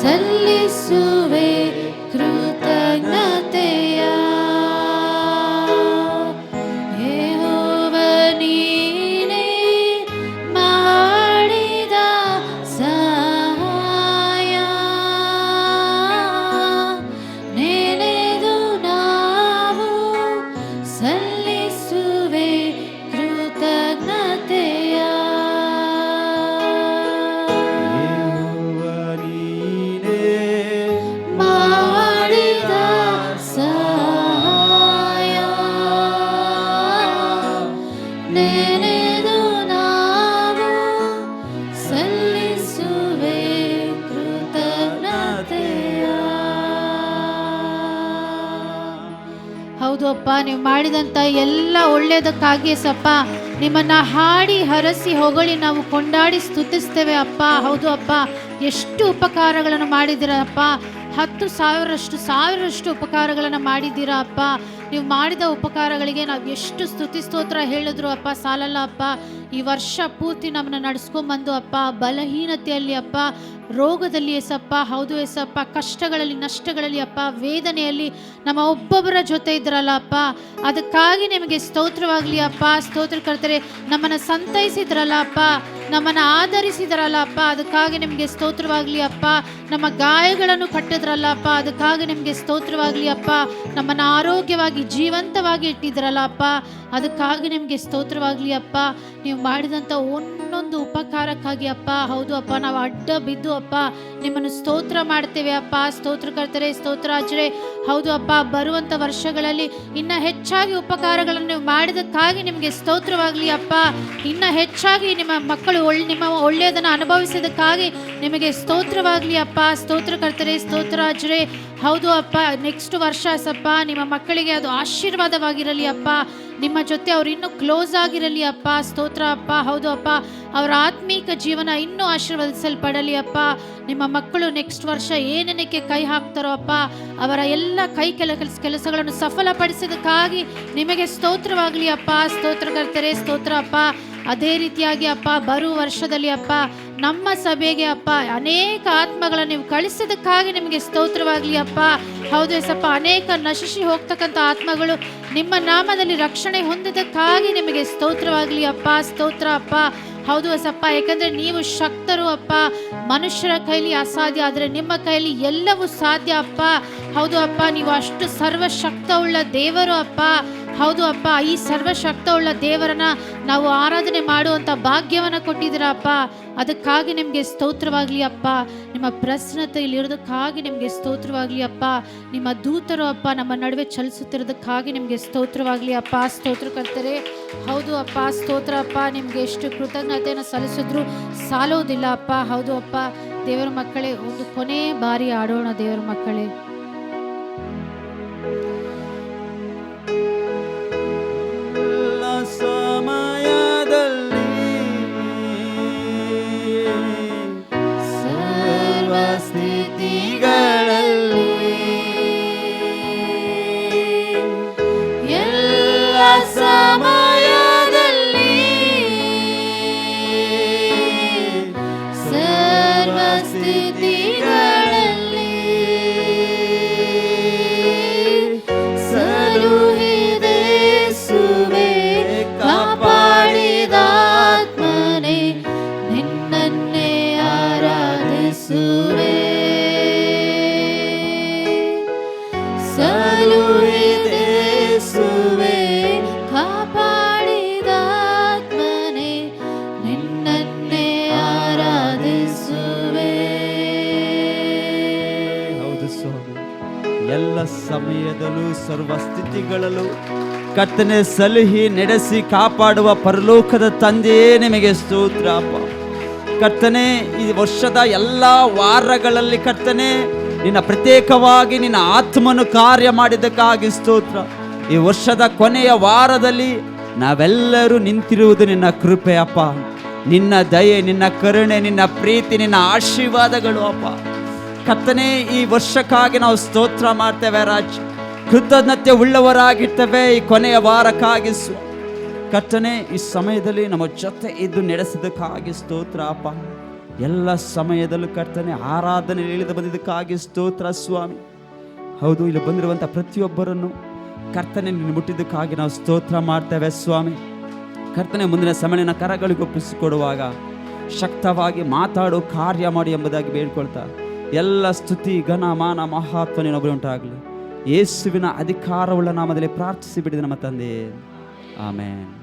ಸಲ್ಲಿಸುವೆ ಕೃತಜ್ಞತೆಯ. ಯೆಹೋವ ನೀನೇ ಮಾಡಿದ ಸಹಾಯ, ನೆನೆದು ನಾವು ಸಲ್ಲಿಸುವೆ ಕೃತಜ್ಞತೆಯ. ಮಾಡಿದ ಸಹಾಯ, ನೆನೆದು ನಾವು ಸಲ್ಲಿಸುವೆ ಕೃತಜ್ಞತೆಯ. ಹೌದು ಅಪ್ಪ, ನೀವು ಮಾಡಿದಂಥ ಎಲ್ಲ ಒಳ್ಳೆಯದಕ್ಕಾಗಿ ಸಪ್ಪ ನಿಮ್ಮನ್ನ ಹಾಡಿ ಹರಸಿ ಹೊಗಳಿ ನಾವು ಕೊಂಡಾಡಿ ಸ್ತುತಿಸ್ತೇವೆ ಅಪ್ಪ. ಹೌದು ಅಪ್ಪ, ಎಷ್ಟು ಉಪಕಾರಗಳನ್ನು ಮಾಡಿದ್ದೀರಪ್ಪ. 10,000 ಉಪಕಾರಗಳನ್ನು ಮಾಡಿದ್ದೀರಾ ಅಪ್ಪ. ನೀವು ಮಾಡಿದ ಉಪಕಾರಗಳಿಗೆ ನಾವು ಎಷ್ಟು ಸ್ತುತಿ ಸ್ತೋತ್ರ ಹೇಳಿದ್ರು ಅಪ್ಪ ಸಾಲಲ್ಲ ಅಪ್ಪ. ಈ ವರ್ಷ ಪೂರ್ತಿ ನಮ್ಮನ್ನ ನಡೆಸ್ಕೊಂಬಂದು ಅಪ್ಪ, ಬಲಹೀನತೆಯಲ್ಲಿ ಅಪ್ಪ, ರೋಗದಲ್ಲಿ ಎಸಪ್ಪ, ಹೌದು ಎಸಪ್ಪ, ಕಷ್ಟಗಳಲ್ಲಿ ನಷ್ಟಗಳಲ್ಲಿ ಅಪ್ಪ, ವೇದನೆಯಲ್ಲಿ ನಮ್ಮ ಒಬ್ಬೊಬ್ಬರ ಜೊತೆ ಇದ್ರಲ್ಲ ಅಪ್ಪ, ಅದಕ್ಕಾಗಿ ನಿಮಗೆ ಸ್ತೋತ್ರವಾಗಲಿ ಅಪ್ಪ. ಸ್ತೋತ್ರ ಕರ್ತರೆ, ನಮ್ಮನ್ನು ಸಂತೈಸಿದ್ರಲ್ಲ ಅಪ್ಪ, ನಮ್ಮನ್ನು ಆಧರಿಸಿದ್ರಲ್ಲ ಅಪ್ಪ, ಅದಕ್ಕಾಗಿ ನಿಮಗೆ ಸ್ತೋತ್ರವಾಗಲಿ ಅಪ್ಪ. ನಮ್ಮ ಗಾಯಗಳನ್ನು ಕಟ್ಟಿದ್ರಲ್ಲ ಅಪ್ಪ, ಅದಕ್ಕಾಗಿ ನಿಮಗೆ ಸ್ತೋತ್ರವಾಗಲಿ ಅಪ್ಪ. ನಮ್ಮನ್ನು ಆರೋಗ್ಯವಾಗಿ ಜೀವಂತವಾಗಿ ಇಟ್ಟಿದ್ರಲ್ಲ ಅಪ್ಪ, ಅದಕ್ಕಾಗಿ ನಿಮಗೆ ಸ್ತೋತ್ರವಾಗಲಿ ಅಪ್ಪ. ನೀವು ಮಾಡಿದಂಥ ಒಂದೊಂದು ಉಪಕಾರಕ್ಕಾಗಿ ಅಪ್ಪ, ಹೌದು ಅಪ್ಪ, ನಾವು ಅಡ್ಡ ಬಿದ್ದು ಅಪ್ಪ ನಿಮ್ಮನ್ನು ಸ್ತೋತ್ರ ಮಾಡ್ತೇವೆ ಅಪ್ಪ. ಸ್ತೋತ್ರ ಕರ್ತರೆ, ಸ್ತೋತ್ರ ಅಜ್ರೆ, ಹೌದು ಅಪ್ಪ, ಬರುವಂಥ ವರ್ಷಗಳಲ್ಲಿ ಇನ್ನು ಹೆಚ್ಚಾಗಿ ಉಪಕಾರಗಳನ್ನು ನೀವು ಮಾಡಿದಕ್ಕಾಗಿ ನಿಮಗೆ ಸ್ತೋತ್ರವಾಗಲಿ ಅಪ್ಪ. ಇನ್ನು ಹೆಚ್ಚಾಗಿ ನಿಮ್ಮ ಮಕ್ಕಳು ನಿಮ್ಮ ಒಳ್ಳೆಯದನ್ನು ಅನುಭವಿಸಿದಕ್ಕಾಗಿ ನಿಮಗೆ ಸ್ತೋತ್ರವಾಗಲಿ ಅಪ್ಪ. ಸ್ತೋತ್ರ ಕರ್ತರೆ, ಸ್ತೋತ್ರ ಅಜ್ರೆ, ಹೌದು ಅಪ್ಪ, ನೆಕ್ಸ್ಟ್ ವರ್ಷ ಸಪ್ಪ ನಿಮ್ಮ ಮಕ್ಕಳಿಗೆ ಅದು ಆಶೀರ್ವಾದವಾಗಿರಲಿ ಅಪ್ಪ. ನಿಮ್ಮ ಜೊತೆ ಅವ್ರು ಇನ್ನೂ ಕ್ಲೋಸ್ ಆಗಿರಲಿ ಅಪ್ಪ. ಸ್ತೋತ್ರ ಅಪ್ಪ, ಹೌದು ಅಪ್ಪ, ಅವರ ಆತ್ಮೀಕ ಜೀವನ ಇನ್ನೂ ಆಶೀರ್ವದಿಸಲ್ಪಡಲಿ ಅಪ್ಪ. ನಿಮ್ಮ ಮಕ್ಕಳು ನೆಕ್ಸ್ಟ್ ವರ್ಷ ಏನೇನಕ್ಕೆ ಕೈ ಹಾಕ್ತಾರೋ ಅಪ್ಪ, ಅವರ ಎಲ್ಲ ಕೈ ಕೆಲಸಗಳನ್ನು ಸಫಲಪಡಿಸೋದಕ್ಕಾಗಿ ನಿಮಗೆ ಸ್ತೋತ್ರವಾಗಲಿ ಅಪ್ಪ. ಸ್ತೋತ್ರ ಕರ್ತರೆ, ಸ್ತೋತ್ರ ಅಪ್ಪ. ಅದೇ ರೀತಿಯಾಗಿ ಅಪ್ಪ, ಬರುವ ವರ್ಷದಲ್ಲಿ ಅಪ್ಪ ನಮ್ಮ ಸಭೆಗೆ ಅಪ್ಪ ಅನೇಕ ಆತ್ಮಗಳನ್ನು ನೀವು ಕಳಿಸೋದಕ್ಕಾಗಿ ನಿಮಗೆ ಸ್ತೋತ್ರವಾಗಲಿ ಅಪ್ಪ. ಹೌದು ಎಸಪ್ಪ, ಅನೇಕ ನಶಿಸಿ ಹೋಗ್ತಕ್ಕಂಥ ಆತ್ಮಗಳು ನಿಮ್ಮ ನಾಮದಲ್ಲಿ ರಕ್ಷಣೆ ಹೊಂದಿದ್ದಕ್ಕಾಗಿ ನಿಮಗೆ ಸ್ತೋತ್ರವಾಗಲಿ ಅಪ್ಪ. ಸ್ತೋತ್ರ ಅಪ್ಪ, ಹೌದು ಎಸಪ್ಪ, ಯಾಕಂದರೆ ನೀವು ಶಕ್ತರು ಅಪ್ಪ. ಮನುಷ್ಯರ ಕೈಲಿ ಅಸಾಧ್ಯ, ಆದರೆ ನಿಮ್ಮ ಕೈಲಿ ಎಲ್ಲವೂ ಸಾಧ್ಯ ಅಪ್ಪ. ಹೌದು ಅಪ್ಪ, ನೀವು ಅಷ್ಟು ಸರ್ವಶಕ್ತವುಳ್ಳ ದೇವರು ಅಪ್ಪ. ಹೌದು ಅಪ್ಪ, ಈ ಸರ್ವಶಕ್ತವುಳ್ಳ ದೇವರನ್ನ ನಾವು ಆರಾಧನೆ ಮಾಡುವಂಥ ಭಾಗ್ಯವನ್ನು ಕೊಟ್ಟಿದ್ದೀರಾ ಅಪ್ಪ. ಅದಕ್ಕಾಗಿ ನಿಮಗೆ ಸ್ತೋತ್ರವಾಗಲಿ ಅಪ್ಪ. ನಿಮ್ಮ ಪ್ರಸನ್ನತೆಯಲ್ಲಿ ಇರೋದಕ್ಕಾಗಿ ನಿಮಗೆ ಸ್ತೋತ್ರವಾಗಲಿ ಅಪ್ಪ. ನಿಮ್ಮ ದೂತರು ಅಪ್ಪ ನಮ್ಮ ನಡುವೆ ಚಲಿಸುತ್ತಿರೋದಕ್ಕಾಗಿ ನಿಮಗೆ ಸ್ತೋತ್ರವಾಗಲಿ ಅಪ್ಪ. ಸ್ತೋತ್ರ ಕರ್ತರೆ, ಹೌದು ಅಪ್ಪ, ಸ್ತೋತ್ರ ಅಪ್ಪ. ನಿಮಗೆ ಎಷ್ಟು ಕೃತಜ್ಞತೆಯನ್ನು ಸಲ್ಲಿಸಿದ್ರು ಸಾಲೋದಿಲ್ಲ ಅಪ್ಪ. ಹೌದು ಅಪ್ಪ, ದೇವರ ಮಕ್ಕಳೇ, ಒಂದು ಕೊನೆ ಬಾರಿ ಆಡೋಣ ದೇವರ ಮಕ್ಕಳೇ. ಎಲ್ಲ ಸಮಯದಲ್ಲೂ ಸರ್ವ ಸ್ಥಿತಿಗಳಲ್ಲೂ ಕರ್ತನೆ ಸಲಹಿ ನಡೆಸಿ ಕಾಪಾಡುವ ಪರಲೋಕದ ತಂದೆಯೇ ನಿಮಗೆ ಸ್ತೋತ್ರ ಅಪ್ಪ. ಕರ್ತನೆ, ಈ ವರ್ಷದ ಎಲ್ಲ ವಾರಗಳಲ್ಲಿ ಕರ್ತನೆ ನಿನ್ನ ಪ್ರತ್ಯೇಕವಾಗಿ ನಿನ್ನ ಆತ್ಮನು ಕಾರ್ಯ ಮಾಡಿದ್ದಕ್ಕಾಗಿ ಸ್ತೋತ್ರ. ಈ ವರ್ಷದ ಕೊನೆಯ ವಾರದಲ್ಲಿ ನಾವೆಲ್ಲರೂ ನಿಂತಿರುವುದು ನಿನ್ನ ಕೃಪೆ ಅಪ್ಪ. ನಿನ್ನ ದಯೆ, ನಿನ್ನ ಕರುಣೆ, ನಿನ್ನ ಪ್ರೀತಿ, ನಿನ್ನ ಆಶೀರ್ವಾದಗಳು ಅಪ್ಪ. ಕರ್ತನೆ, ಈ ವರ್ಷಕ್ಕಾಗಿ ನಾವು ಸ್ತೋತ್ರ ಮಾಡ್ತೇವೆ ರಾಜ್. ಕೃತಜ್ಞತೆ ಉಳ್ಳವರಾಗಿರ್ತೇವೆ ಈ ಕೊನೆಯ ವಾರಕ್ಕಾಗಿ. ಕರ್ತನೆ, ಈ ಸಮಯದಲ್ಲಿ ನಮ್ಮ ಜೊತೆ ಇದ್ದು ನಡೆಸಿದ್ದಕ್ಕಾಗಿ ಸ್ತೋತ್ರ ಅಪ್ಪ. ಎಲ್ಲ ಸಮಯದಲ್ಲೂ ಕರ್ತನೆ ಆರಾಧನೆ ಇಳಿದು ಬಂದಿದ್ದಕ್ಕಾಗಿ ಸ್ತೋತ್ರ ಸ್ವಾಮಿ. ಹೌದು, ಇಲ್ಲಿ ಬಂದಿರುವಂಥ ಪ್ರತಿಯೊಬ್ಬರನ್ನು ಕರ್ತನೆ ನೀನು ಮುಟ್ಟಿದ್ದಕ್ಕಾಗಿ ನಾವು ಸ್ತೋತ್ರ ಮಾಡ್ತೇವೆ ಸ್ವಾಮಿ. ಕರ್ತನೆ ಮುಂದಿನ ಸಮಯನ ಕರಗಳಿಗೆ ಒಪ್ಪಿಸಿಕೊಡುವಾಗ ಶಕ್ತವಾಗಿ ಮಾತಾಡು, ಕಾರ್ಯ ಮಾಡಿ ಎಂಬುದಾಗಿ ಬೇಡ್ಕೊಳ್ತಾ ಎಲ್ಲ ಸ್ತುತಿ ಘನ ಮಾನ ಮಹತ್ವ ನೀನೊಬ್ಬರು ಉಂಟಾಗಲಿ. ಯೇಸುವಿನ ಅಧಿಕಾರವುಳ್ಳ ನಾಮದಲ್ಲಿ ಪ್ರಾರ್ಥಿಸಿ ಬಿಡಿದ ನಮ್ಮ ತಂದೆ, ಆಮೇನ್.